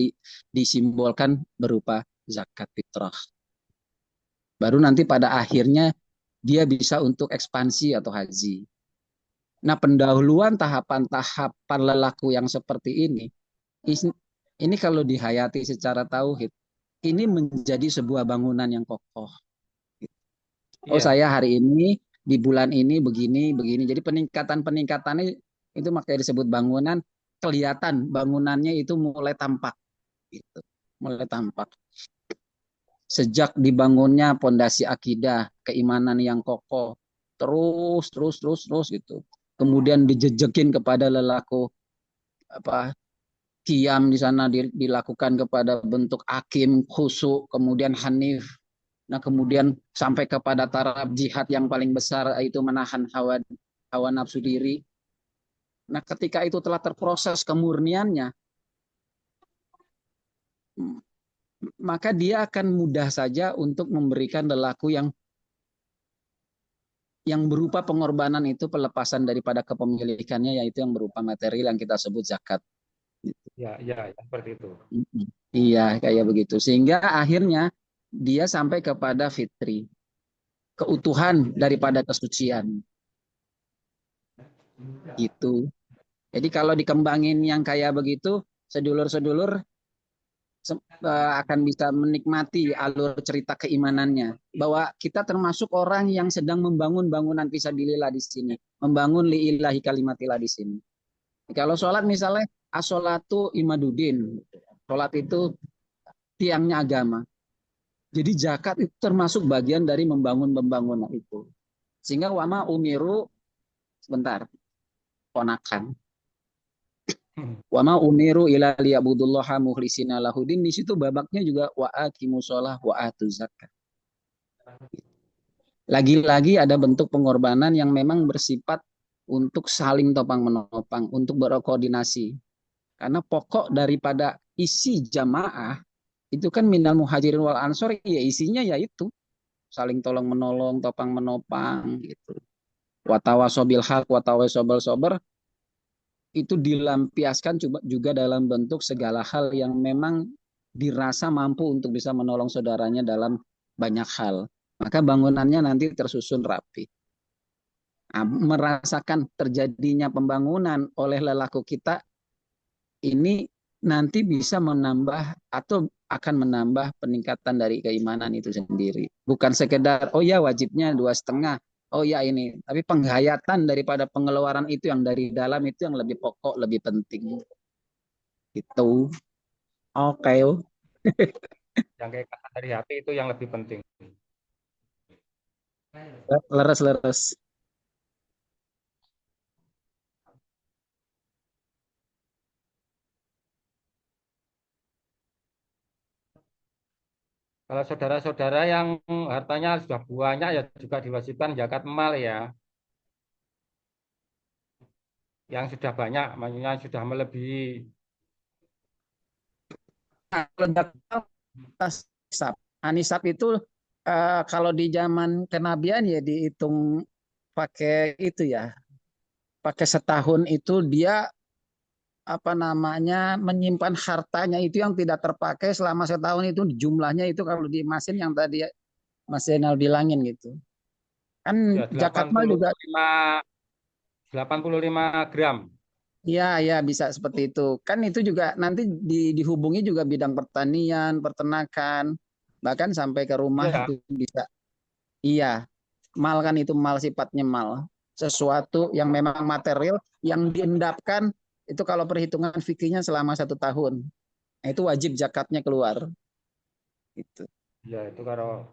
disimbolkan berupa zakat fitrah. Baru nanti pada akhirnya dia bisa untuk ekspansi atau haji. Nah, pendahuluan tahapan-tahapan lelaku yang seperti ini kalau dihayati secara tauhid, ini menjadi sebuah bangunan yang kokoh. Oh, saya hari ini di bulan ini begini. Jadi peningkatannya itu makanya disebut bangunan, kelihatan bangunannya itu mulai tampak. Gitu. Mulai tampak. Sejak dibangunnya pondasi akidah, keimanan yang kokoh, terus gitu. Kemudian dijejekin kepada lelaku qiyam di sana dilakukan kepada bentuk akim, khusyuk, kemudian hanif. Nah, kemudian sampai kepada taraf jihad yang paling besar, yaitu menahan hawa nafsu diri. Nah, ketika itu telah terproses kemurniannya, maka dia akan mudah saja untuk memberikan lelaku yang berupa pengorbanan itu, pelepasan daripada kepemilikannya, yaitu yang berupa material yang kita sebut zakat. Ya, seperti itu. Iya, kayak begitu. Sehingga akhirnya dia sampai kepada fitri, keutuhan daripada kesucian. Gitu. Jadi kalau dikembangin yang kayak begitu, sedulur-sedulur akan bisa menikmati alur cerita keimanannya. Bahwa kita termasuk orang yang sedang membangun bangunan fisabilillah di sini. Membangun li'illahi kalimatillah di sini. Kalau sholat misalnya, as-sholatu imaduddin. Sholat itu tiangnya agama. Jadi zakat itu termasuk bagian dari membangun pembangunan itu. Sehingga wama umiru, sebentar, ponakan. Wama umiru ila liya'budullaha mukhlisina lahudin. Di situ babaknya juga wa aqimus shalah wa atuz zakat. Lagi-lagi ada bentuk pengorbanan yang memang bersifat untuk saling topang menopang, untuk berkoordinasi. Karena pokok daripada isi jamaah itu kan minal muhajirin wal ansor, ya isinya yaitu saling tolong menolong, topang menopang gitu. Watawasobil haq, watawasobil sober, itu dilampiaskan juga dalam bentuk segala hal yang memang dirasa mampu untuk bisa menolong saudaranya dalam banyak hal. Maka bangunannya nanti tersusun rapi. Nah, merasakan terjadinya pembangunan oleh lelaku kita ini nanti bisa menambah atau akan menambah peningkatan dari keimanan itu sendiri. Bukan sekedar, oh ya wajibnya 2,5, oh ya ini. Tapi penghayatan daripada pengeluaran itu yang dari dalam itu yang lebih pokok, lebih penting. Gitu. Oke. Yang kayak kata dari hati itu yang lebih penting. Leres. Kalau saudara-saudara yang hartanya sudah banyak ya juga diwajibkan zakat mal ya. Yang sudah banyak, maksudnya sudah melebihi. Nisab itu kalau di zaman kenabian ya dihitung pakai itu ya. Pakai setahun itu dia menyimpan hartanya itu yang tidak terpakai selama setahun itu jumlahnya itu kalau di mesin yang tadi Mas Zainal bilangin gitu. Kan Ya, zakat mal juga 85 gram. Ya bisa seperti itu. Kan itu juga nanti dihubungi juga bidang pertanian, peternakan, bahkan sampai ke rumah Ya. itu bisa. Iya, mal kan itu mal sifatnya mal. Sesuatu yang memang material yang diendapkan Itu kalau perhitungan fikihnya selama 1 tahun. Nah, itu wajib zakatnya keluar. Itu. Ya itu kalau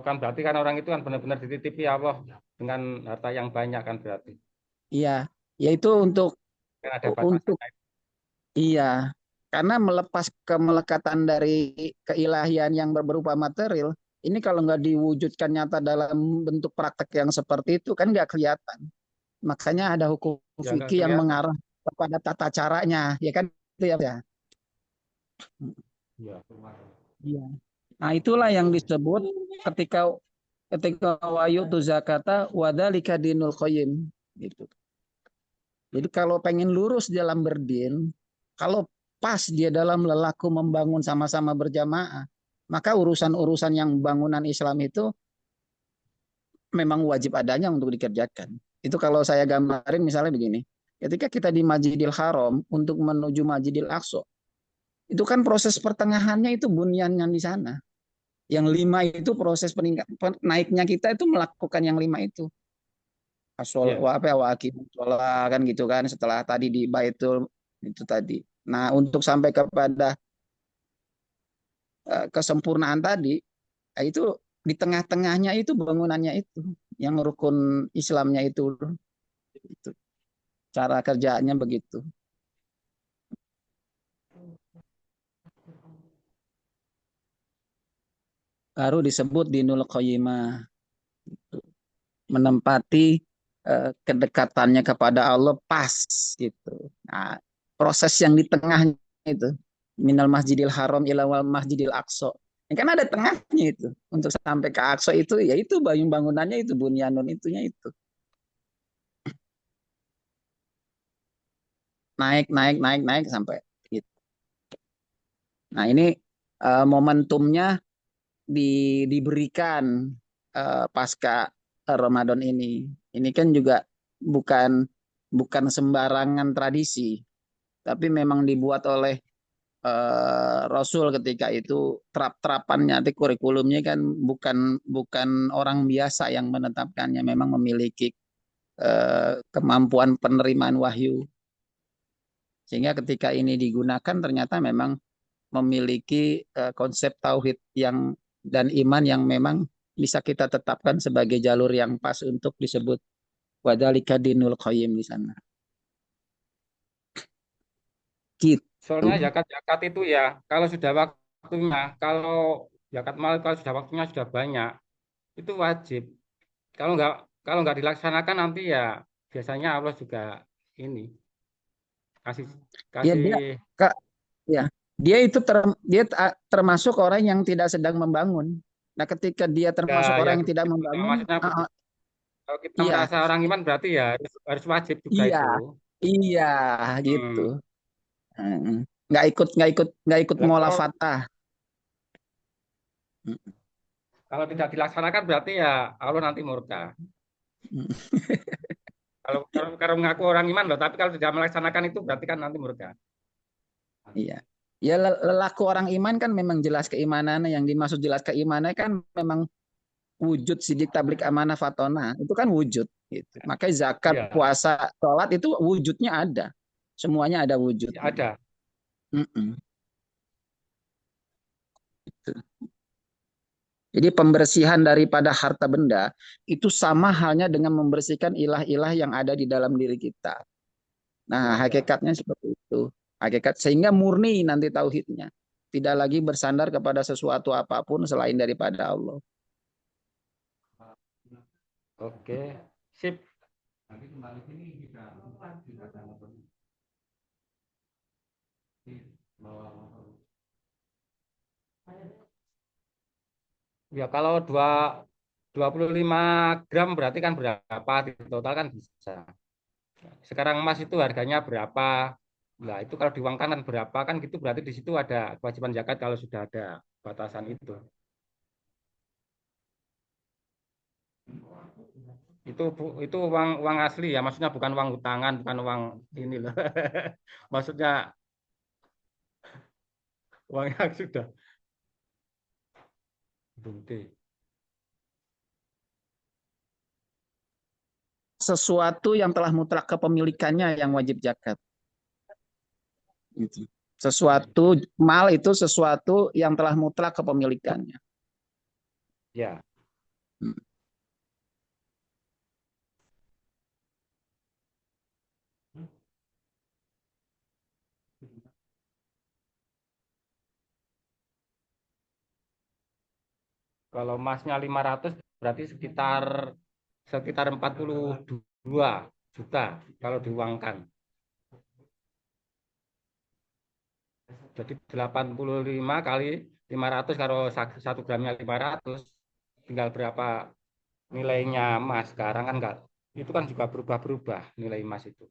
kan berarti kan orang itu kan benar-benar dititipi Allah dengan harta yang banyak kan berarti. Iya, yaitu Kan ada untuk batasan. iya, karena melepas kemelekatan dari keilahian yang berupa material, ini kalau nggak diwujudkan nyata dalam bentuk praktek yang seperti itu kan nggak kelihatan. Makanya ada hukum Ya nggak fikih yang kelihatan. mengarah kepada tata caranya, ya kan itu ya. Ya. Ya. Iya. Nah, itulah yang disebut ketika ketika wayu tu zakata wadalika dinul qayyim gitu. Jadi kalau pengen lurus dalam berdin, kalau pas dia dalam lelaku membangun sama-sama berjamaah, maka urusan-urusan yang bangunan Islam itu memang wajib adanya untuk dikerjakan. Itu kalau saya gambarin misalnya begini. Ketika kita di Masjidil Haram untuk menuju Masjidil Aqsa, itu kan proses pertengahannya itu bunyannya di sana. Yang 5 itu proses naiknya kita itu melakukan yang 5 itu. Asol Ya. apa ya kan gitu kan setelah tadi di Baitul itu tadi. Nah, untuk sampai kepada kesempurnaan tadi, itu di tengah-tengahnya itu bangunannya itu yang rukun Islamnya itu cara kerjaannya begitu. Baru disebut dinul qayyimah, menempati kedekatannya kepada Allah pas gitu. Nah, proses yang di tengahnya itu minal masjidil haram ila wal masjidil aqsa. Ya, kan ada tengahnya itu. Untuk sampai ke aqsa itu ya itu bangunannya itu bunyanun itunya itu. Naik naik naik naik sampai gitu. Nah, ini momentumnya diberikan pasca Ramadan ini. Ini kan juga bukan bukan sembarangan tradisi, tapi memang dibuat oleh Rasul ketika itu terap-terapannya, kurikulumnya kan bukan bukan orang biasa yang menetapkannya, memang memiliki kemampuan penerimaan wahyu. Sehingga ketika ini digunakan ternyata memang memiliki konsep tauhid yang dan iman yang memang bisa kita tetapkan sebagai jalur yang pas untuk disebut wadalika dinul qayyim di sana. Gitu. Soalnya zakat itu ya kalau sudah waktunya, kalau zakat mal kalau sudah waktunya sudah banyak itu wajib. Kalau nggak dilaksanakan nanti ya biasanya Allah juga ini kasih Ya kasih dia Kak, ya. Dia itu termasuk orang yang tidak sedang membangun. Nah, ketika dia termasuk ya orang yang tidak gitu. membangun, Maksudnya kalau kita iya, merasa orang iman berarti ya harus wajib juga iya, itu. iya, gitu. Hmm. Mm. Nggak ikut Lah, mualafatah. kalau tidak dilaksanakan berarti ya Allah nanti murka. Kalau mengaku orang iman loh, tapi kalau tidak melaksanakan itu berarti kan nanti murka. Iya. Ya lelaku orang iman kan memang jelas keimanan, yang dimaksud jelas keimanan kan memang wujud sidik tablik amanah fatona. Itu kan wujud gitu. Makanya zakat, Iya, puasa, sholat itu wujudnya ada. Semuanya ada wujudnya. ada. Mm-mm. Gitu. Jadi pembersihan daripada harta benda itu sama halnya dengan membersihkan ilah-ilah yang ada di dalam diri kita. Nah, hakikatnya seperti itu. Hakikat sehingga murni nanti tauhidnya. Tidak lagi bersandar kepada sesuatu apapun selain daripada Allah. Oke, sip. Ya kalau 25 gram berarti kan berapa di total kan bisa. Sekarang emas itu harganya berapa? Nah, itu kalau diuangkan kan berapa kan gitu berarti di situ ada kewajiban zakat kalau sudah ada batasan itu. Itu uang uang asli ya, maksudnya bukan uang utangan, bukan uang ini loh. Maksudnya uang yang sudah bukti. sesuatu yang telah mutlak kepemilikannya yang wajib zakat. Gitu. Sesuatu mal itu sesuatu yang telah mutlak kepemilikannya. Ya. Hmm. Kalau emasnya 500 berarti sekitar 42 juta kalau diuangkan. Jadi 85 kali 500 kalau 1 gramnya 500 tinggal berapa nilainya emas sekarang kan enggak. Itu kan juga berubah-berubah nilai emas itu.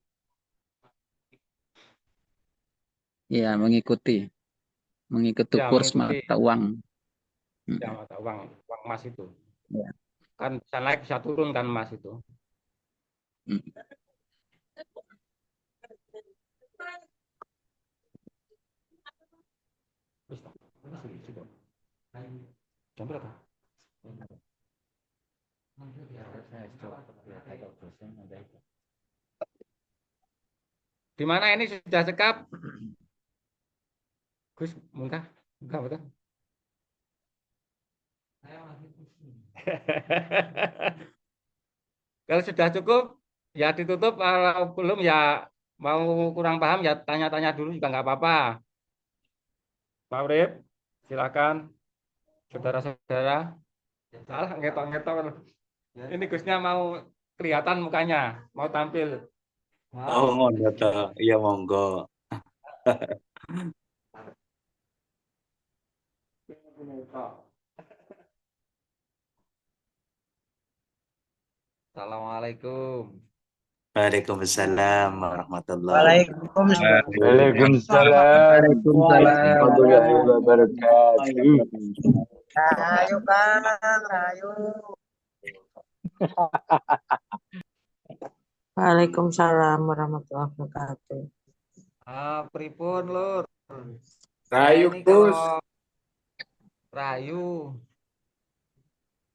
Ya, mengikuti Ya, kurs mengikuti mata uang. ya, mata uang emas itu. Ya. Kan bisa naik bisa turun kan emas itu. Hmm. Jam berapa? Di mana ini sudah cekap? Gus, muntah? Enggak betul? Kalau sudah cukup, ya ditutup. Kalau belum ya mau kurang paham ya tanya-tanya dulu juga nggak apa-apa. Pak Urip, silakan. Saudara-saudara. Salah ngetok-ngetok. Ini Gusnya mau kelihatan mukanya, mau tampil. Oh, ngono toh. Iya, monggo. Assalamualaikum. Waalaikumsalam warahmatullahi wabarakatuh. Waalaikumsalam warahmatullahi wabarakatuh. Rahayu Kang, rahayu. Waalaikumsalam warahmatullahi wabarakatuh. Pripun Lur? Rayu, Ini Gus. kalau Rayu.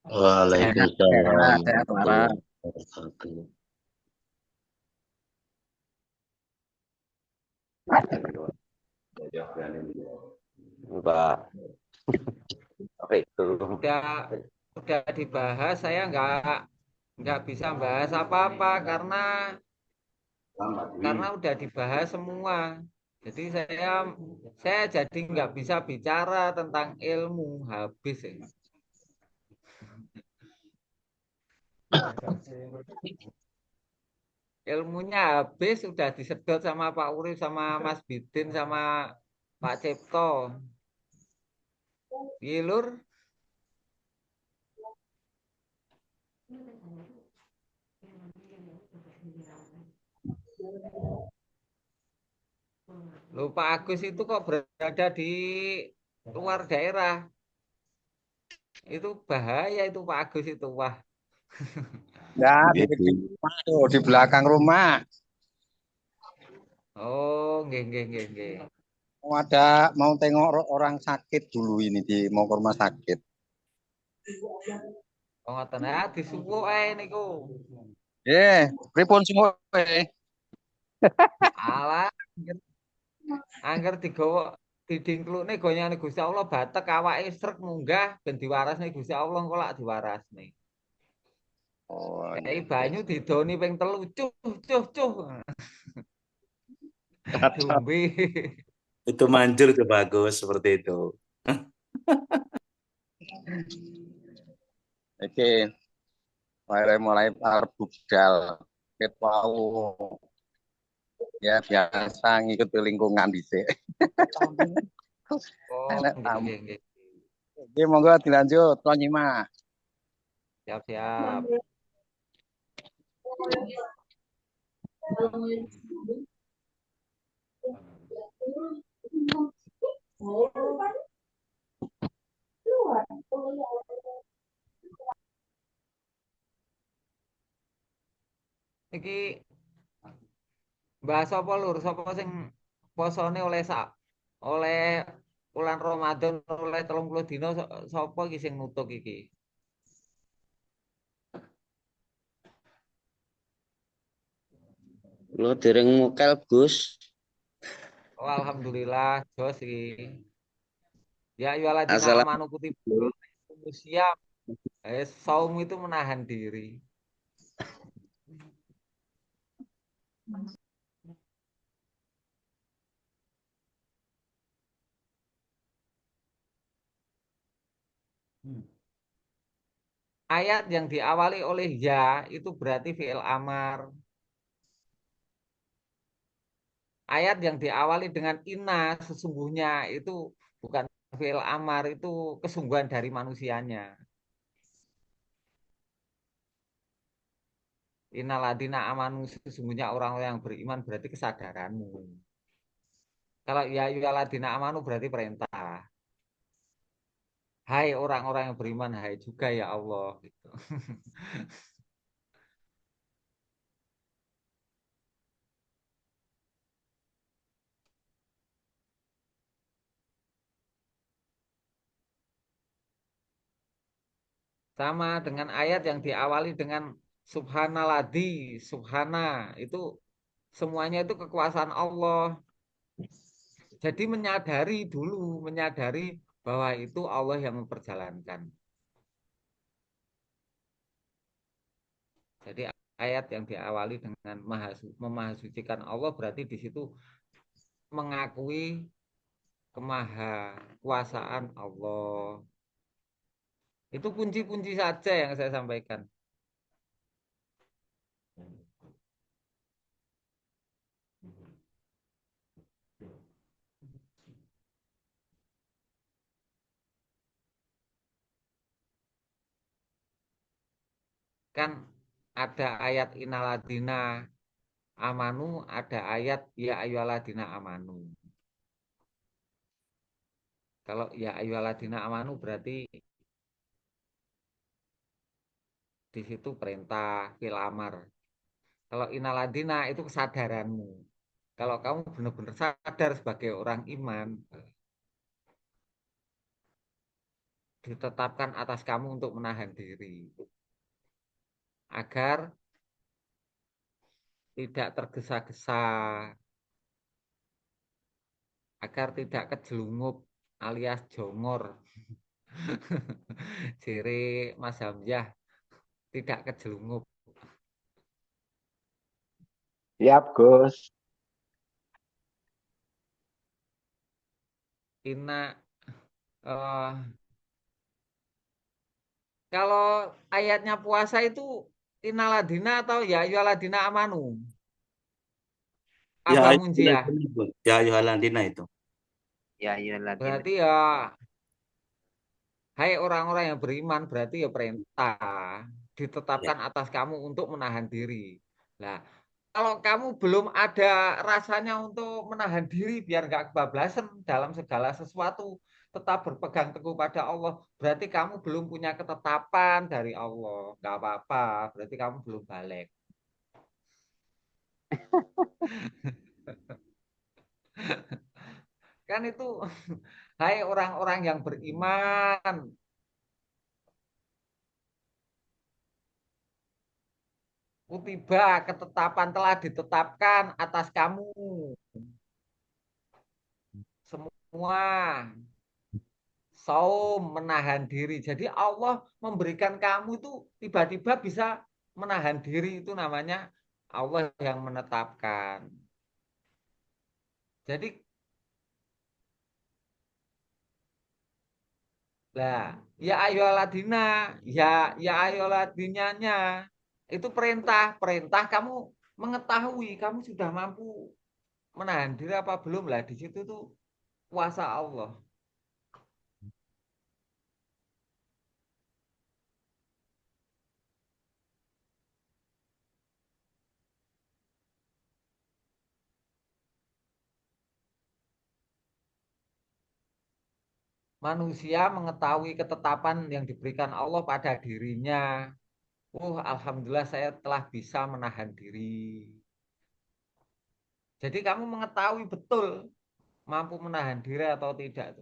Waalaikumsalam Sehat, warahmatullahi wabarakatuh. Pak. Oke itu. Udah dibahas, saya nggak bisa bahas apa-apa karena udah dibahas semua. Jadi saya jadi nggak bisa bicara tentang ilmu habis ya. Ilmunya habis sudah disedot sama Pak Urip sama Mas Bidin sama Pak Cipto. Lur. Loh, Pak Agus itu kok berada di luar daerah. Itu bahaya itu Pak Agus itu, wah. Ya, di belakang rumah. Oh, nggih. Mau tengok orang sakit dulu ini mau ke rumah sakit. Oh, ngoten disuwuk ae niku. Pripun suwuk Alah, angger digawa didingklukne gonyane Gusti Allah batek awake srek munggah ben diwarasne Gusti Allah kok lak diwarasne. Oh, kayak banyu didoni ping 3 cuh. Dumbe. Itu manjur itu bagus seperti itu. Oke. Mulai arep budal. Ket wau. Ya biasa ngikut lingkungan dhisik. Oh, nggih. Oke, monggo dilanjut, Pak Nyimak. Siap. Iki bahas apa Lur? Sapa sing posone oleh bulan Ramadan oleh 30 dina sapa iki sing nutuk iki? Lo dereng mukel, Gus. Oh, alhamdulillah, jos iki. Ya ayyuhalladzina amanu kutiba Assalamualaikum. alaikumus syiyam. Saum itu menahan diri. Ayat yang diawali oleh ya itu berarti fi'il amar. Ayat yang diawali dengan inna sesungguhnya itu bukan fi'il amar, itu kesungguhan dari manusianya. Innaladina amanu sesungguhnya orang-orang yang beriman berarti kesadaranmu. Kalau ya ayyuhalladzina amanu berarti perintah. Hai orang-orang yang beriman, hai juga ya Allah gitu. Sama dengan ayat yang diawali dengan subhanalladzi, subhana itu semuanya itu kekuasaan Allah. Jadi menyadari bahwa itu Allah yang memperjalankan. Jadi ayat yang diawali dengan memahasucikan Allah berarti di situ mengakui kemahakuasaan Allah. Itu kunci-kunci saja yang saya sampaikan. Kan ada ayat inaladina amanu, ada ayat ya ayyuhalladzina amanu. Kalau ya ayyuhalladzina amanu berarti di situ perintah fil amar. Kalau inaladina itu kesadaranmu. Kalau kamu benar-benar sadar sebagai orang iman, ditetapkan atas kamu untuk menahan diri agar tidak tergesa-gesa, agar tidak kejelungup alias jongor. Jere Mas Hamzah, tidak kejelungup. Siap, Gus. Eh, kalau ayatnya puasa itu inaladina atau ya ayyuhalladzina amanu? Ya Apa munjiah? ayyuhalladzina itu. Ya ayyuhalladzina itu. Ya ayyuhalladzina. Berarti ya hai orang-orang yang beriman, berarti ya perintah ditetapkan atas kamu untuk menahan diri. Nah, kalau kamu belum ada rasanya untuk menahan diri biar nggak kebablasan dalam segala sesuatu, tetap berpegang teguh pada Allah, berarti kamu belum punya ketetapan dari Allah. Nggak apa-apa, berarti kamu belum balik. Kan itu, hai orang-orang yang beriman, kutiba ketetapan telah ditetapkan atas kamu semua saum menahan diri. Jadi Allah memberikan kamu itu tiba-tiba bisa menahan diri, itu namanya Allah yang menetapkan. Jadi lah ya ayyuhalladzina, ya ayyuhalladzinanya itu perintah kamu mengetahui kamu sudah mampu menahan diri apa belum, lah di situ tuh kuasa Allah. Manusia mengetahui ketetapan yang diberikan Allah pada dirinya. Alhamdulillah saya telah bisa menahan diri. Jadi kamu mengetahui betul mampu menahan diri atau tidak.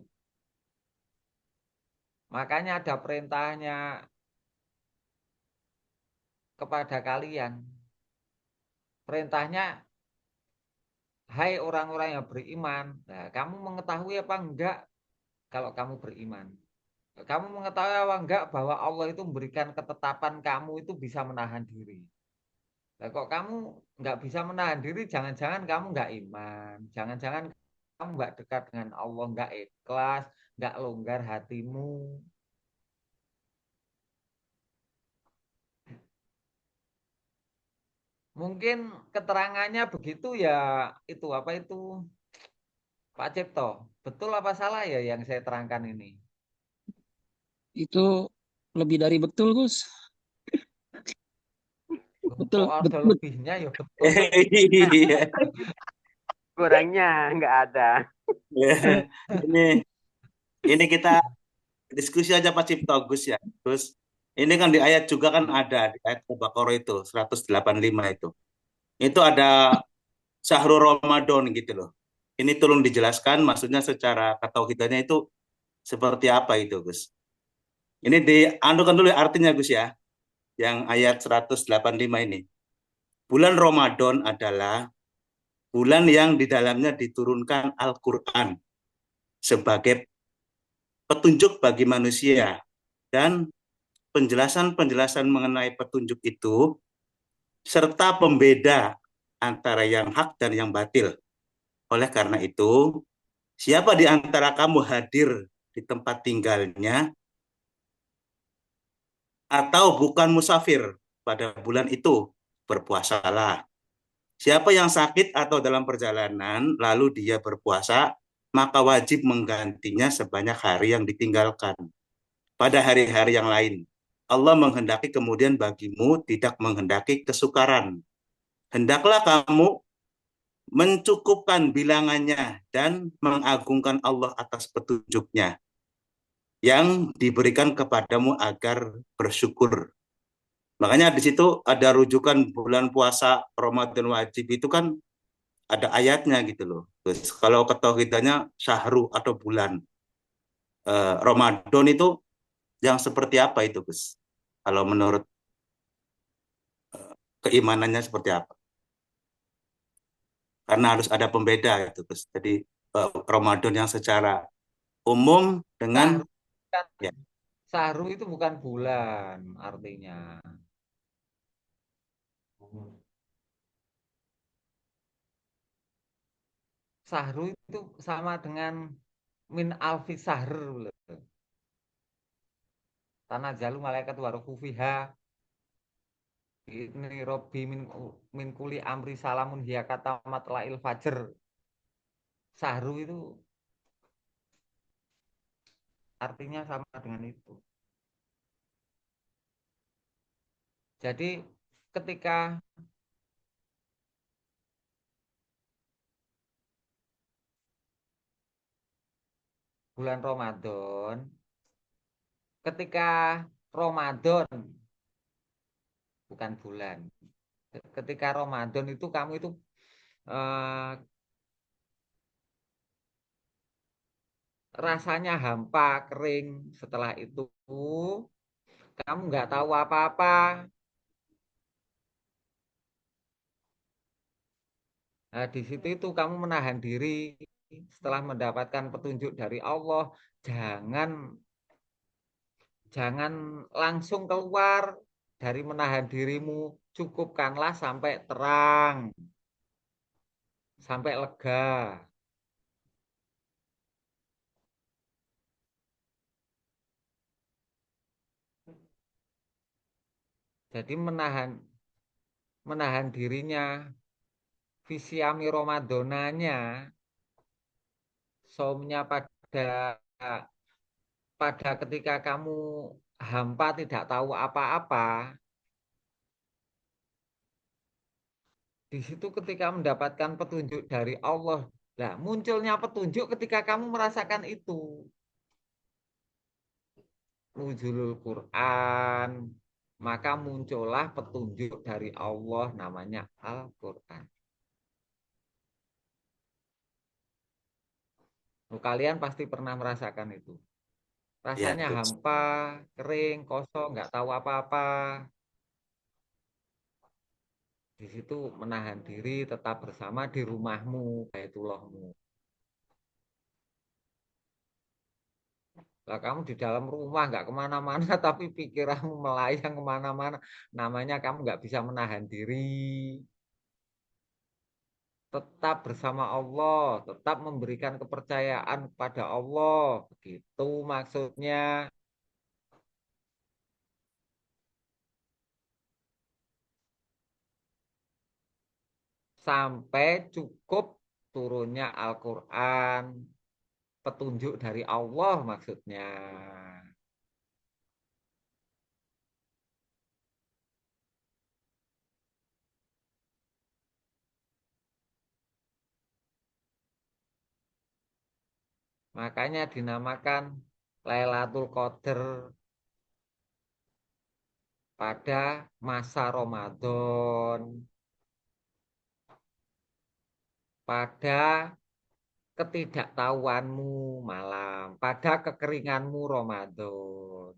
Makanya ada perintahnya kepada kalian. Perintahnya hai orang-orang yang beriman. Nah, kamu mengetahui apa enggak kalau kamu beriman? Kamu mengetahui apa enggak bahwa Allah itu memberikan ketetapan kamu itu bisa menahan diri. Nah, kok kamu nggak bisa menahan diri, jangan-jangan kamu nggak iman. Jangan-jangan kamu nggak dekat dengan Allah, nggak ikhlas, nggak longgar hatimu. Mungkin keterangannya begitu ya, itu apa itu Pak Cipto. Betul apa salah ya yang saya terangkan ini? Itu lebih dari betul, Gus. Betul, Kok ada betul. lebihnya ya betul. Iya. Kurangnya nggak ada. Ini kita diskusi aja Pak Cipto Gus ya. Terus ini kan di ayat juga kan ada di ayat Al-Baqarah itu 185 itu. Itu ada Syahrul Ramadan gitu loh. Ini tolong dijelaskan maksudnya secara ketauhidannya itu seperti apa itu Gus. Ini dianukan dulu artinya Gus ya. Yang ayat 185 ini. Bulan Ramadan adalah bulan yang di dalamnya diturunkan Al-Quran sebagai petunjuk bagi manusia. Dan penjelasan-penjelasan mengenai petunjuk itu serta pembeda antara yang hak dan yang batil. Oleh karena itu, siapa di antara kamu hadir di tempat tinggalnya atau bukan musafir pada bulan itu, berpuasalah. Siapa yang sakit atau dalam perjalanan, lalu dia berpuasa, maka wajib menggantinya sebanyak hari yang ditinggalkan pada hari-hari yang lain. Allah menghendaki kemudian bagimu tidak menghendaki kesukaran. Hendaklah kamu mencukupkan bilangannya dan mengagungkan Allah atas petunjuknya yang diberikan kepadamu agar bersyukur. Makanya di situ ada rujukan bulan puasa Ramadan wajib itu kan ada ayatnya gitu loh. Terus kalau ketauhidannya syahru atau bulan Ramadan itu yang seperti apa itu Gus? Kalau menurut keimanannya seperti apa? Karena harus ada pembeda itu Gus. Jadi Ramadan yang secara umum dengan ya. Sahru itu bukan bulan artinya. Sahru itu sama dengan min alfi sahr. Tanah jalu malaikat waruhu fiha. Ini Robi min kuli amri salamun hiya kata matlail fajr. Sahru itu artinya sama dengan itu. Jadi ketika bulan Ramadan, ketika Ramadan bukan bulan. Ketika Ramadan itu kamu itu rasanya hampa, kering. Setelah itu kamu nggak tahu apa-apa. Nah, di situ itu kamu menahan diri setelah mendapatkan petunjuk dari Allah. Jangan langsung keluar dari menahan dirimu. Cukupkanlah sampai terang, sampai lega. Jadi menahan dirinya, visiami Ramadananya, somnya pada ketika kamu hampa tidak tahu apa-apa, di situ ketika mendapatkan petunjuk dari Allah, nah munculnya petunjuk ketika kamu merasakan itu. Nuzulul Quran, maka muncullah petunjuk dari Allah namanya Al-Quran. Kalian pasti pernah merasakan itu. Rasanya Ya, hampa, kering, kosong, nggak tahu apa-apa. Di situ menahan diri tetap bersama di rumahmu, Baitullahmu. Lah kamu di dalam rumah nggak kemana-mana tapi pikiranmu melayang kemana-mana. Namanya kamu nggak bisa menahan diri. Tetap bersama Allah, tetap memberikan kepercayaan kepada Allah. Begitu maksudnya. Sampai cukup turunnya Al-Quran, petunjuk dari Allah maksudnya. Makanya dinamakan Lailatul Qadar pada masa Ramadan, pada ketidaktahuanmu malam, pada kekeringanmu Ramadan.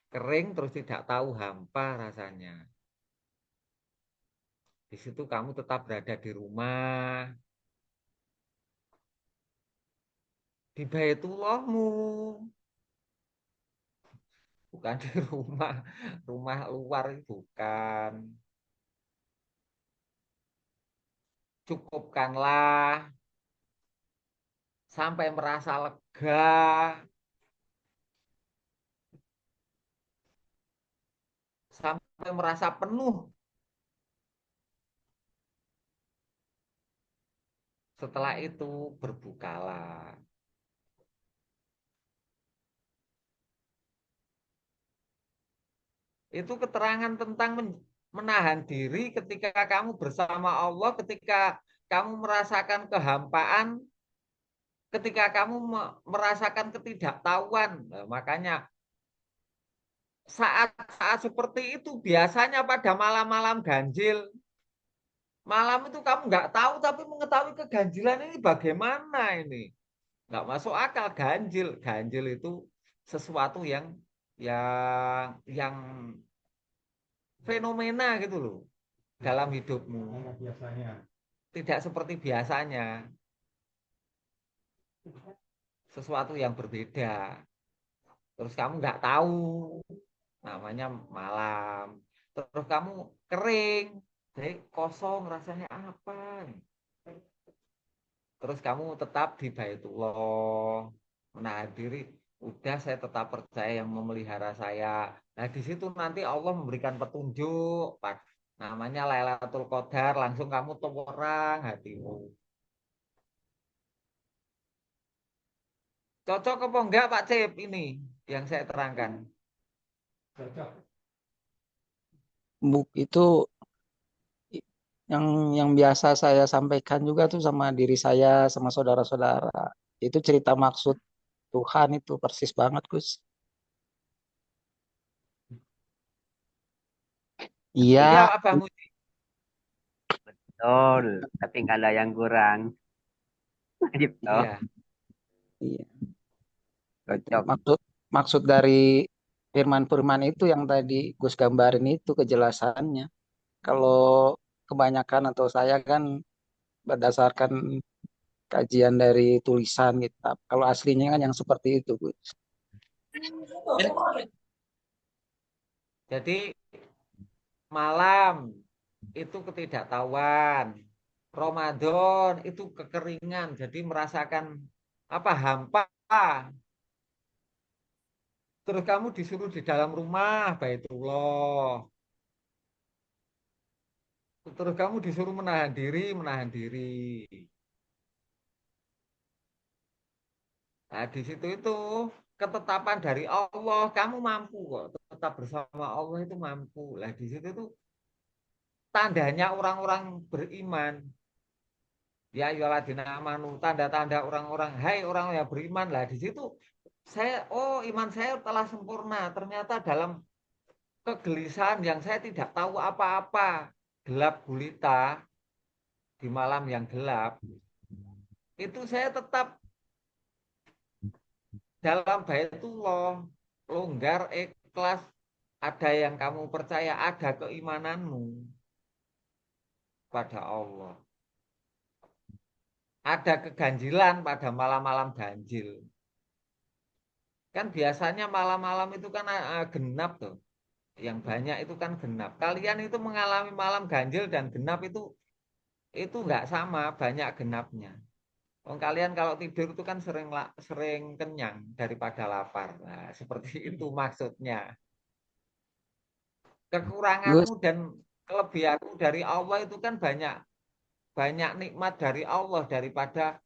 Kering terus tidak tahu hampa rasanya. Di situ kamu tetap berada di rumah, di Baitullahmu, bukan di rumah luar bukan. Cukupkanlah sampai merasa lega, sampai merasa penuh. Setelah itu berbukalah. Itu keterangan tentang menahan diri ketika kamu bersama Allah, ketika kamu merasakan kehampaan, ketika kamu merasakan ketidaktahuan. Nah, makanya saat-saat seperti itu biasanya pada malam-malam ganjil. Malam itu kamu nggak tahu tapi mengetahui keganjilan ini bagaimana ini. Nggak masuk akal ganjil. Ganjil itu sesuatu yang fenomena gitu loh dalam hidupmu. Tidak seperti biasanya. Sesuatu yang berbeda. Terus kamu nggak tahu namanya malam. Terus kamu kering, jadi kosong rasanya apa? Terus kamu tetap di Baitullah, menahan diri. Udah saya tetap percaya yang memelihara saya. Nah di situ nanti Allah memberikan petunjuk, namanya Lailatul Qadar, langsung kamu terang hatimu. Cocok apa enggak Pak Cip ini yang saya terangkan? Cocok. Buk itu yang biasa saya sampaikan juga tuh sama diri saya, sama saudara-saudara. Itu cerita maksud Tuhan itu persis banget, Gus. Iya, Iya, Abah Muji. Betul, tapi nggak ada yang kurang. Gitu. Iya. iya. Cocok. Maksud dari firman-firman itu yang tadi Gus gambarin itu kejelasannya. Kalau kebanyakan atau saya kan berdasarkan kajian dari tulisan kitab. Kalau aslinya kan yang seperti itu, Gus. Jadi malam itu ketidaktahuan. Ramadan itu kekeringan, jadi merasakan apa hampa. Terus kamu disuruh di dalam rumah Baitullah. Terus kamu disuruh menahan diri, menahan diri. Nah, di situ itu ketetapan dari Allah, kamu mampu kok. Tetap bersama Allah itu mampu. Lah di situ itu tandanya orang-orang beriman. Ya ayyuhalladzina amanu, tanda-tanda orang-orang, hai orang yang beriman. Lah di situ iman saya telah sempurna. Ternyata dalam kegelisahan yang saya tidak tahu apa-apa, gelap gulita di malam yang gelap, itu saya tetap dalam Baitullah, longgar, ikhlas, ada yang kamu percaya, ada keimananmu. pada Allah. Ada keganjilan pada malam-malam ganjil. Kan biasanya malam-malam itu kan genap tuh. Yang banyak itu kan genap. Kalian itu mengalami malam ganjil dan genap itu nggak sama, banyak genapnya. Kalian kalau tidur itu kan sering kenyang daripada lapar. Nah, seperti itu maksudnya. Gus, Kekuranganmu dan kelebihanmu dari Allah itu kan banyak nikmat dari Allah daripada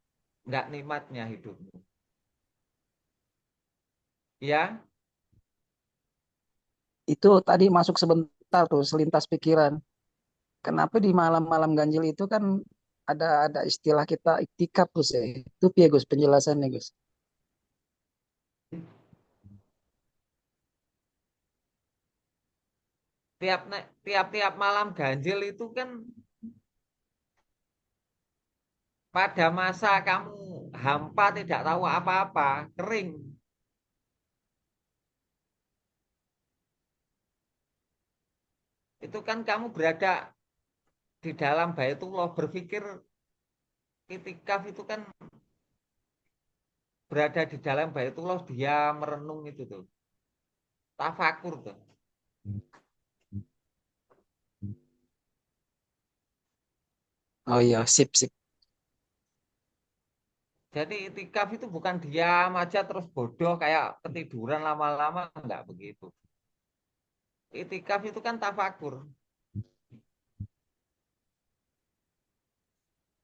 nggak nikmatnya hidupmu. Ya, itu tadi masuk sebentar tuh selintas pikiran. Kenapa di malam-malam ganjil itu kan ada istilah kita iktikaf Gus ya. Itu piye Gus penjelasannya Gus? tiap-tiap malam ganjil itu kan pada masa kamu hampa tidak tahu apa-apa, kering. Itu kan kamu berada di dalam Baitullah, berpikir itikaf itu kan berada di dalam Baitullah, dia merenung itu tuh. Tafakur tuh. Oh iya, sip sip. Jadi itikaf itu bukan diam aja terus bodoh kayak ketiduran lama-lama, enggak begitu. Itikaf itu kan tafakur.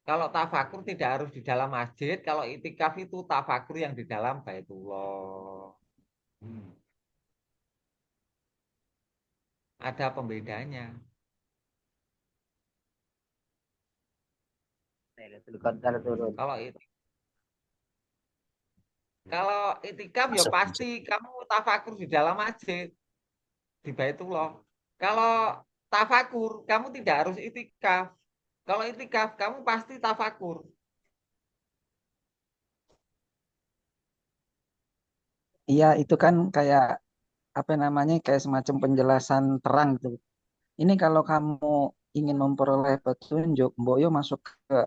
Kalau tafakur tidak harus di dalam masjid, kalau itikaf itu tafakur yang di dalam Baitullah. Ada pembedanya. Kalau itikaf ya pasti kamu tafakur di dalam masjid, di Baitullah. Kalau tafakur, kamu tidak harus itikaf. Kalau itikaf, kamu pasti tafakur. Iya, itu kan kayak apa namanya kayak semacam penjelasan terang gitu. Ini kalau kamu ingin memperoleh petunjuk, Boyo masuk ke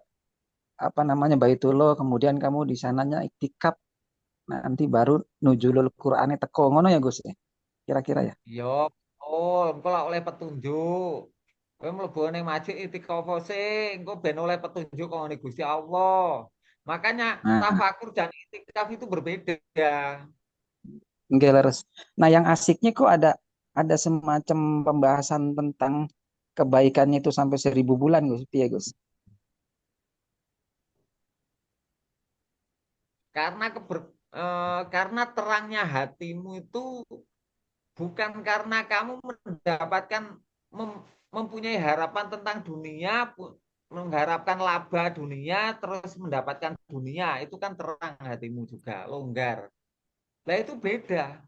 apa namanya Baitullah, kemudian kamu di sananya iktikaf, nanti baru nujulul Qur'ane teko ngono ya Gus ya. Kira-kira ya. Yo, oh, engko lah oleh petunjuk. Kowe mlebu ning masjid itikaf sing, engko ben oleh petunjuk kok ngene Gusti Allah. Makanya Nah, tafakur dan itikaf itu berbeda. nggih leres. Nah, yang asiknya kok ada semacam pembahasan tentang kebaikannya itu sampai 1000 bulan Gus. Piye Gus? Karena karena terangnya hatimu itu bukan karena kamu mendapatkan mempunyai harapan tentang dunia, mengharapkan laba dunia, terus mendapatkan dunia, itu kan terang hatimu juga, longgar. Nah itu beda,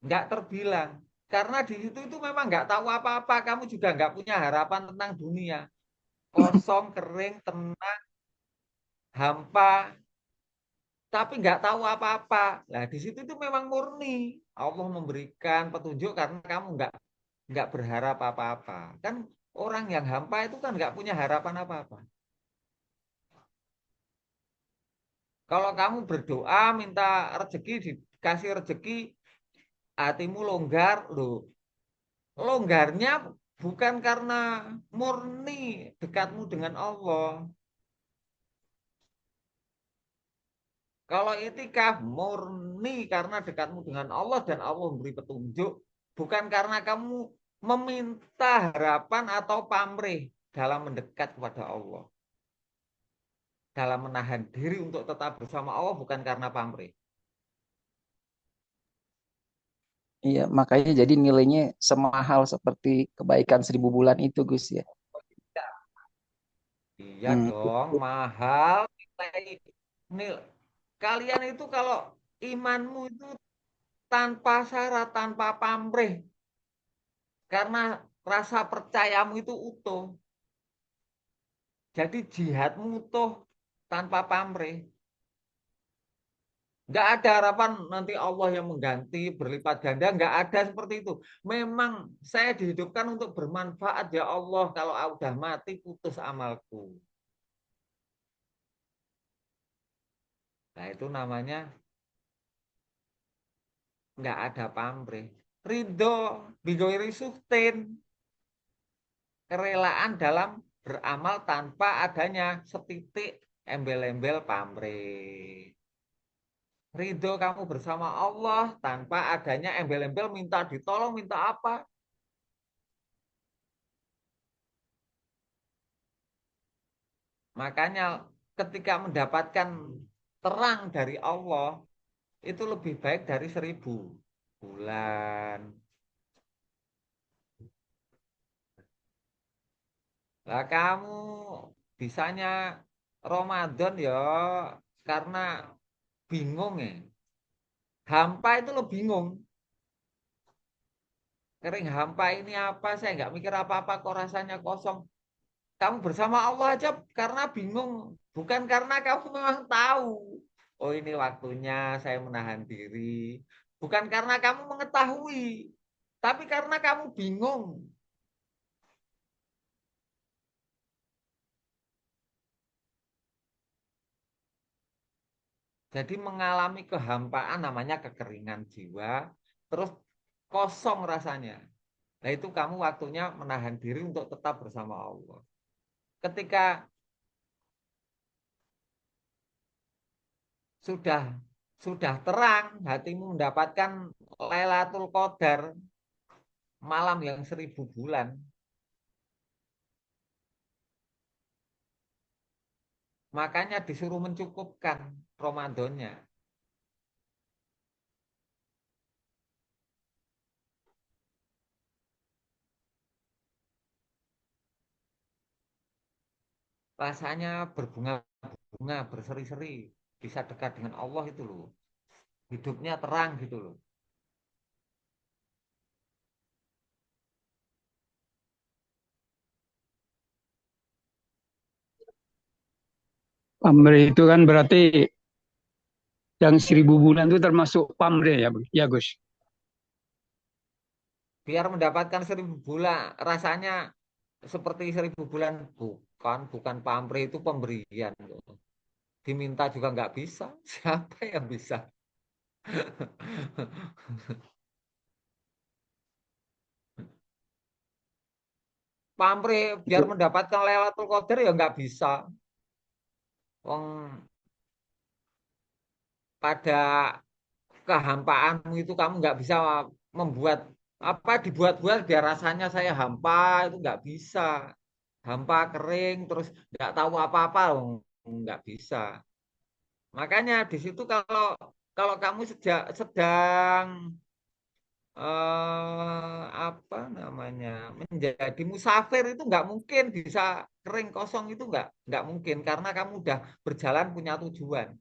nggak terbilang. Karena di situ itu memang nggak tahu apa-apa, kamu juga nggak punya harapan tentang dunia. Kosong, kering, tenang, hampa, tapi nggak tahu apa-apa. Nah di situ itu memang murni. Allah memberikan petunjuk karena kamu nggak berharap apa-apa. Kan orang yang hampa itu kan nggak punya harapan apa-apa. Kalau kamu berdoa minta rezeki, dikasih rezeki, hatimu longgar, loh. Longgarnya bukan karena murni dekatmu dengan Allah. Kalau itikaf murni karena dekatmu dengan Allah dan Allah memberi petunjuk, bukan karena kamu meminta harapan atau pamrih dalam mendekat kepada Allah. Dalam menahan diri untuk tetap bersama Allah bukan karena pamrih. Iya, makanya jadi nilainya semahal seperti kebaikan 1000 bulan itu Gus ya. Iya dong, mahal. Kalian itu kalau imanmu itu tanpa syarat, tanpa pamrih, karena rasa percayamu itu utuh. Jadi jihadmu utuh tanpa pamrih. Nggak ada harapan nanti Allah yang mengganti berlipat ganda, nggak ada seperti itu. Memang saya dihidupkan untuk bermanfaat ya Allah. Kalau udah mati putus amalku. Nah itu namanya nggak ada pamrih. Ridho, bigoiri suhtin, kerelaan dalam beramal tanpa adanya setitik embel-embel pamrih. Ridho kamu bersama Allah tanpa adanya embel-embel minta ditolong, minta apa. Makanya ketika mendapatkan terang dari Allah, itu lebih baik dari 1000 bulan. Lah kamu bisanya Ramadan ya karena bingung ya. Hampa itu lo bingung. Kering hampa ini apa? Saya nggak mikir apa-apa kok rasanya kosong. Kamu bersama Allah aja karena bingung. Bukan karena kamu memang tahu. Oh ini waktunya saya menahan diri. Bukan karena kamu mengetahui. Tapi karena kamu bingung. Jadi mengalami kehampaan namanya kekeringan jiwa. Terus kosong rasanya. Nah itu kamu waktunya menahan diri untuk tetap bersama Allah. Ketika sudah sudah terang, hatimu mendapatkan Lailatul Qadar, malam yang 1000 bulan. Makanya disuruh mencukupkan Ramadannya. Rasanya berbunga-bunga, berseri-seri, bisa dekat dengan Allah itu loh. Hidupnya terang gitu loh. Pamrih itu kan berarti yang 1000 bulan itu termasuk pamrih ya, ya Gus. Biar mendapatkan 1000 bulan, rasanya seperti 1000 bulan. Bukan pamrih, itu pemberian. Diminta juga nggak bisa. Siapa yang bisa? Pamrih biar mendapatkan Lailatul Qadar ya nggak bisa. Wong pada kehampaanmu itu kamu nggak bisa membuat apa dibuat-buat biar rasanya saya hampa, itu nggak bisa. Hampa kering terus nggak tahu apa-apa, nggak bisa. Makanya di situ kalau kalau kamu sedang apa namanya menjadi musafir itu nggak mungkin bisa kering kosong, itu nggak mungkin karena kamu udah berjalan punya tujuan.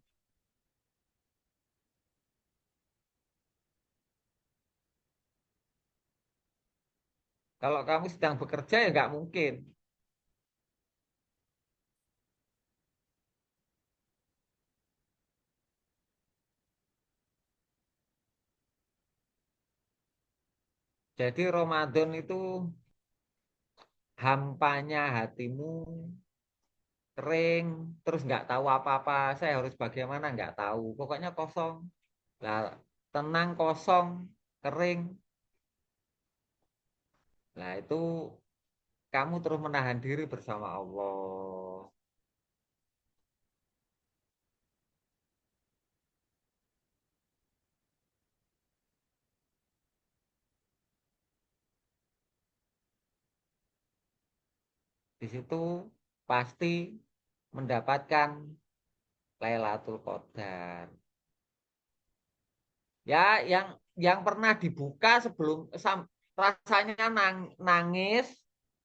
Kalau kamu sedang bekerja ya nggak mungkin. Jadi Ramadan itu hampanya hatimu kering, terus nggak tahu apa-apa. Saya harus bagaimana nggak tahu. Pokoknya kosong. Lah, tenang kosong, kering. Nah itu kamu terus menahan diri bersama Allah. Di situ pasti mendapatkan Lailatul Qadar. Ya, yang pernah dibuka sebelum rasanya nangis,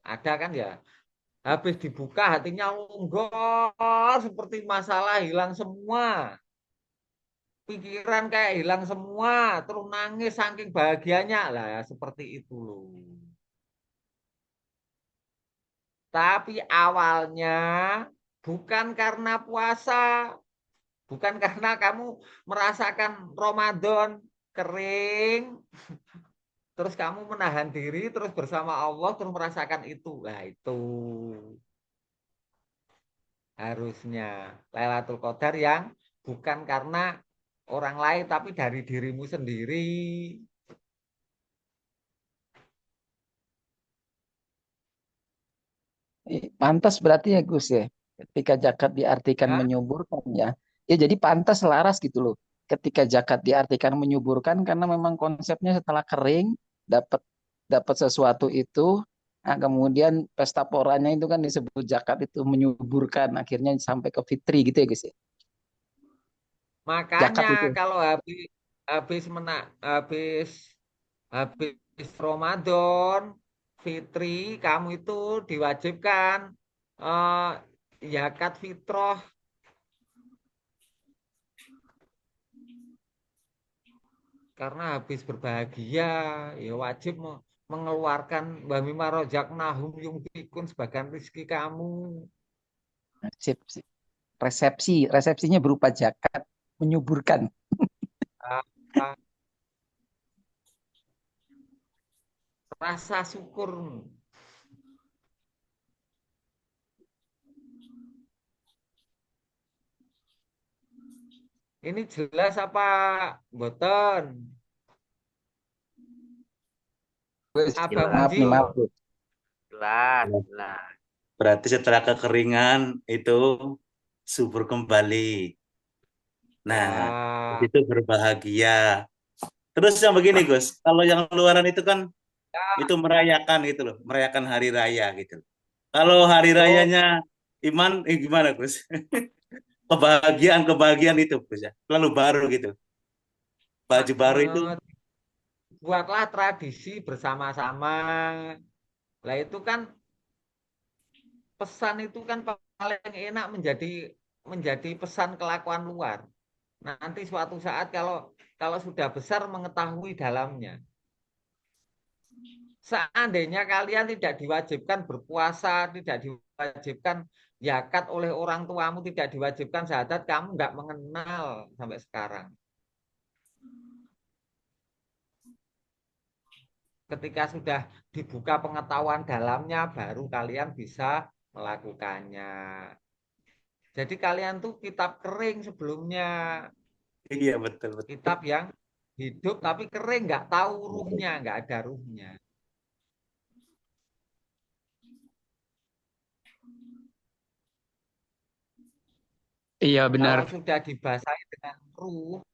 ada kan ya. Habis dibuka hatinya longgor seperti masalah hilang semua. Pikiran kayak hilang semua, terus nangis saking bahagianya lah ya, seperti itu loh. Tapi awalnya bukan karena puasa, Bukan karena kamu merasakan Ramadan kering, terus kamu menahan diri, terus bersama Allah, terus merasakan itu. Nah, itu harusnya Lailatul Qadar yang bukan karena orang lain, tapi dari dirimu sendiri. Pantas berarti ya Gus ya. Ketika zakat diartikan Ya, menyuburkan ya. Ya jadi pantas selaras gitu loh. Ketika zakat diartikan menyuburkan karena memang konsepnya setelah kering dapat dapat sesuatu itu, nah kemudian pesta poranya itu kan disebut zakat itu menyuburkan akhirnya sampai ke fitri gitu ya Gus ya. makanya Zakat itu. kalau habis habis habis habis Ramadan, Fitri, kamu itu diwajibkan zakat fitrah karena habis berbahagia, ya wajib mengeluarkan wa mimma razaqnahum yunfikun sebagian rezeki kamu. Sip, sip. Resepsinya berupa zakat menyuburkan. Ah, ah, rasa syukur. Ini jelas apa boten? Abah Maaf nih, Munjio. maaf. Gus. Jelas, jelas. Berarti setelah kekeringan itu subur kembali. Nah, Ya, itu berbahagia. Terus yang begini, Gus, kalau yang luaran itu kan itu merayakan itu loh, merayakan hari raya gitu. Kalau hari betul. rayanya iman, gimana, Gus? Kebahagiaan itu, Gus ya. Lalu baru gitu. Baju baru itu, Buatlah tradisi bersama-sama. Lah itu kan pesan itu kan paling enak menjadi pesan kelakuan luar. Nanti suatu saat kalau kalau sudah besar mengetahui dalamnya. Seandainya kalian tidak diwajibkan berpuasa, tidak diwajibkan zakat oleh orang tuamu, tidak diwajibkan syahadat, kamu nggak mengenal sampai sekarang. Ketika sudah dibuka pengetahuan dalamnya, baru kalian bisa melakukannya. Jadi kalian tuh kitab kering sebelumnya, iya betul betul. kitab yang hidup tapi kering, nggak tahu ruhnya, nggak ada ruhnya. Iya benar. Kalau sudah dibasahi dengan ruh,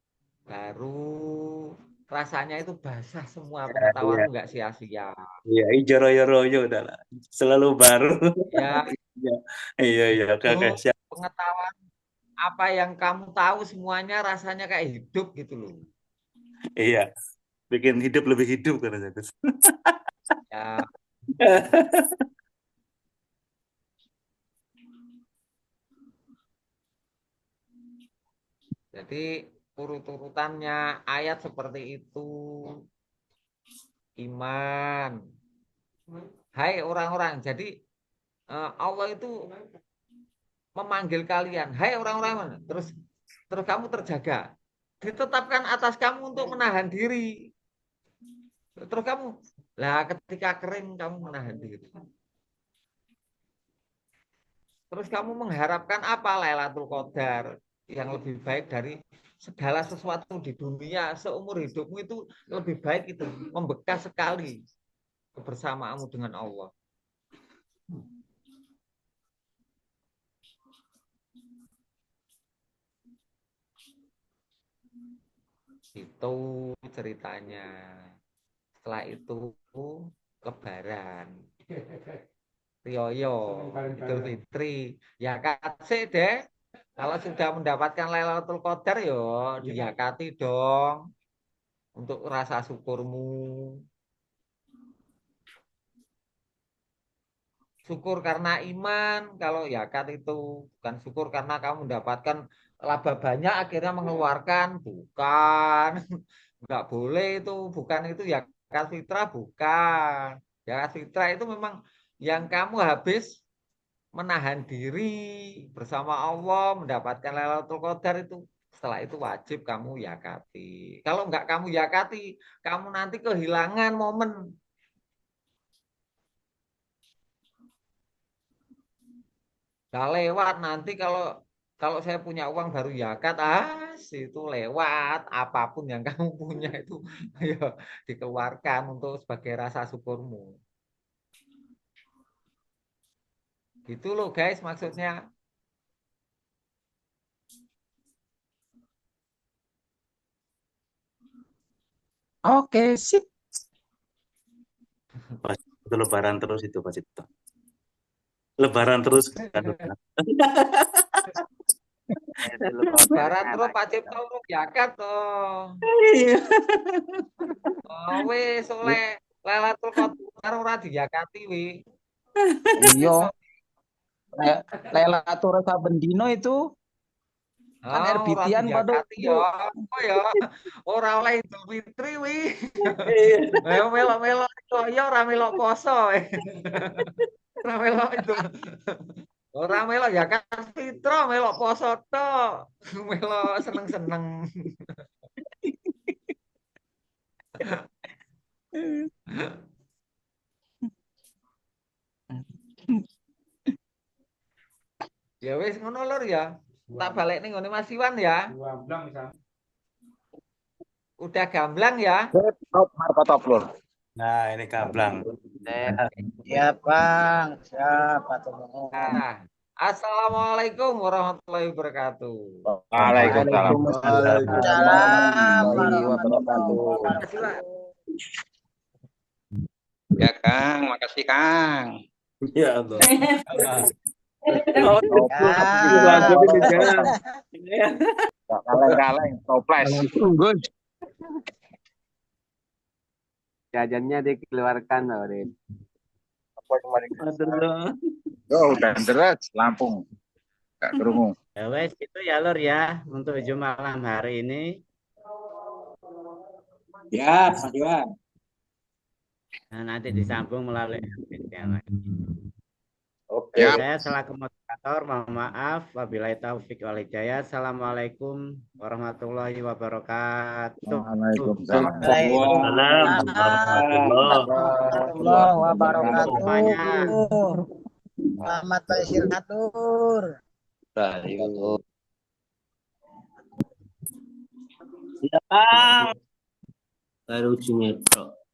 baru rasanya itu basah semua, Ya, iya, pengetahuanmu nggak sia-sia. iya, ijo royo royo udah lah. Selalu baru. Ya, Iya, iya, iya, oke, itu oke, siap. pengetahuan apa yang kamu tahu semuanya rasanya kayak hidup gitu loh. Iya, bikin hidup lebih hidup kan, Gus. Ya, jadi urut-urutannya ayat seperti itu. Iman. Hai orang-orang, jadi Allah itu memanggil kalian, hai orang-orang mana? Terus kamu terjaga. Ditetapkan atas kamu untuk menahan diri. Terus kamu, lah ketika kering kamu menahan diri. Terus kamu mengharapkan apa Lailatul Qadar yang lebih baik dari segala sesuatu di dunia seumur hidupmu itu lebih baik itu membekas sekali kebersamaanmu dengan Allah. Itu ceritanya. Setelah itu Lebaran. Rioyo, Idul Fitri. Ya kasih deh. Kalau sudah mendapatkan Lailatul Qadar yo diyakati dong untuk rasa syukurmu. Syukur karena iman, kalau zakat itu bukan syukur karena kamu mendapatkan laba banyak akhirnya mengeluarkan, bukan. Enggak boleh itu, bukan itu zakat fitrah, bukan. Zakat fitrah itu memang yang kamu habis menahan diri bersama Allah mendapatkan Lailatul Qadar itu, setelah itu wajib kamu yakati. Kalau enggak kamu yakati, kamu nanti kehilangan momen. Nah, lewat nanti kalau saya punya uang baru zakat, itu lewat. Apapun yang kamu punya itu ayo dikeluarkan untuk sebagai rasa syukurmu. Gitu loh guys maksudnya. Oke, sip. Pas itu lebaran terus itu Pak Cipto. Lebaran terus kan. Lebaran terus Pak Cipto zakat toh. Iya. Oh, wis oleh Lailatul Qadar ora diyakati wi. Iya. Lailatul Qadar bendino itu kan Oh, ora erbitian pada diyakati ya. Oh ya, ora oleh Idul Fitri wi. Ayo melok-melok itu ya ora melok poso. Ora melok itu. Ora melok zakat fitrah, melok poso tok. Melok seneng-seneng. Ya wis ngono lur ya. Tak balik ning ngene Mas Iwan ya. Udah gamblang ya. Top markotop lur. Nah, ini gamblang. Siap, Bang. Siap, Pak Nah, Assalamualaikum warahmatullahi wabarakatuh. Waalaikumsalam. Waalaikumsalam warahmatullahi Makasih, Pak. Ya Kang, makasih Kang. Ya Allah. Kaleng-kaleng, toples. Gus. Jajannya dikeluarkan loh, Rin. Oh, udah deras Lampung. Gak kerungu. Ya wes itu ya lur ya untuk malam hari ini. Ya, Mas Iwan. Nah, nanti disambung melalui yang lain. Oke. Saya selaku moderator mohon maaf wabillahi taufik wal hidayah. Assalamualaikum warahmatullahi wabarakatuh. Waalaikumsalam. warahmatullahi wabarakatuh. Selamat beristirahatur. Baru Jumetro.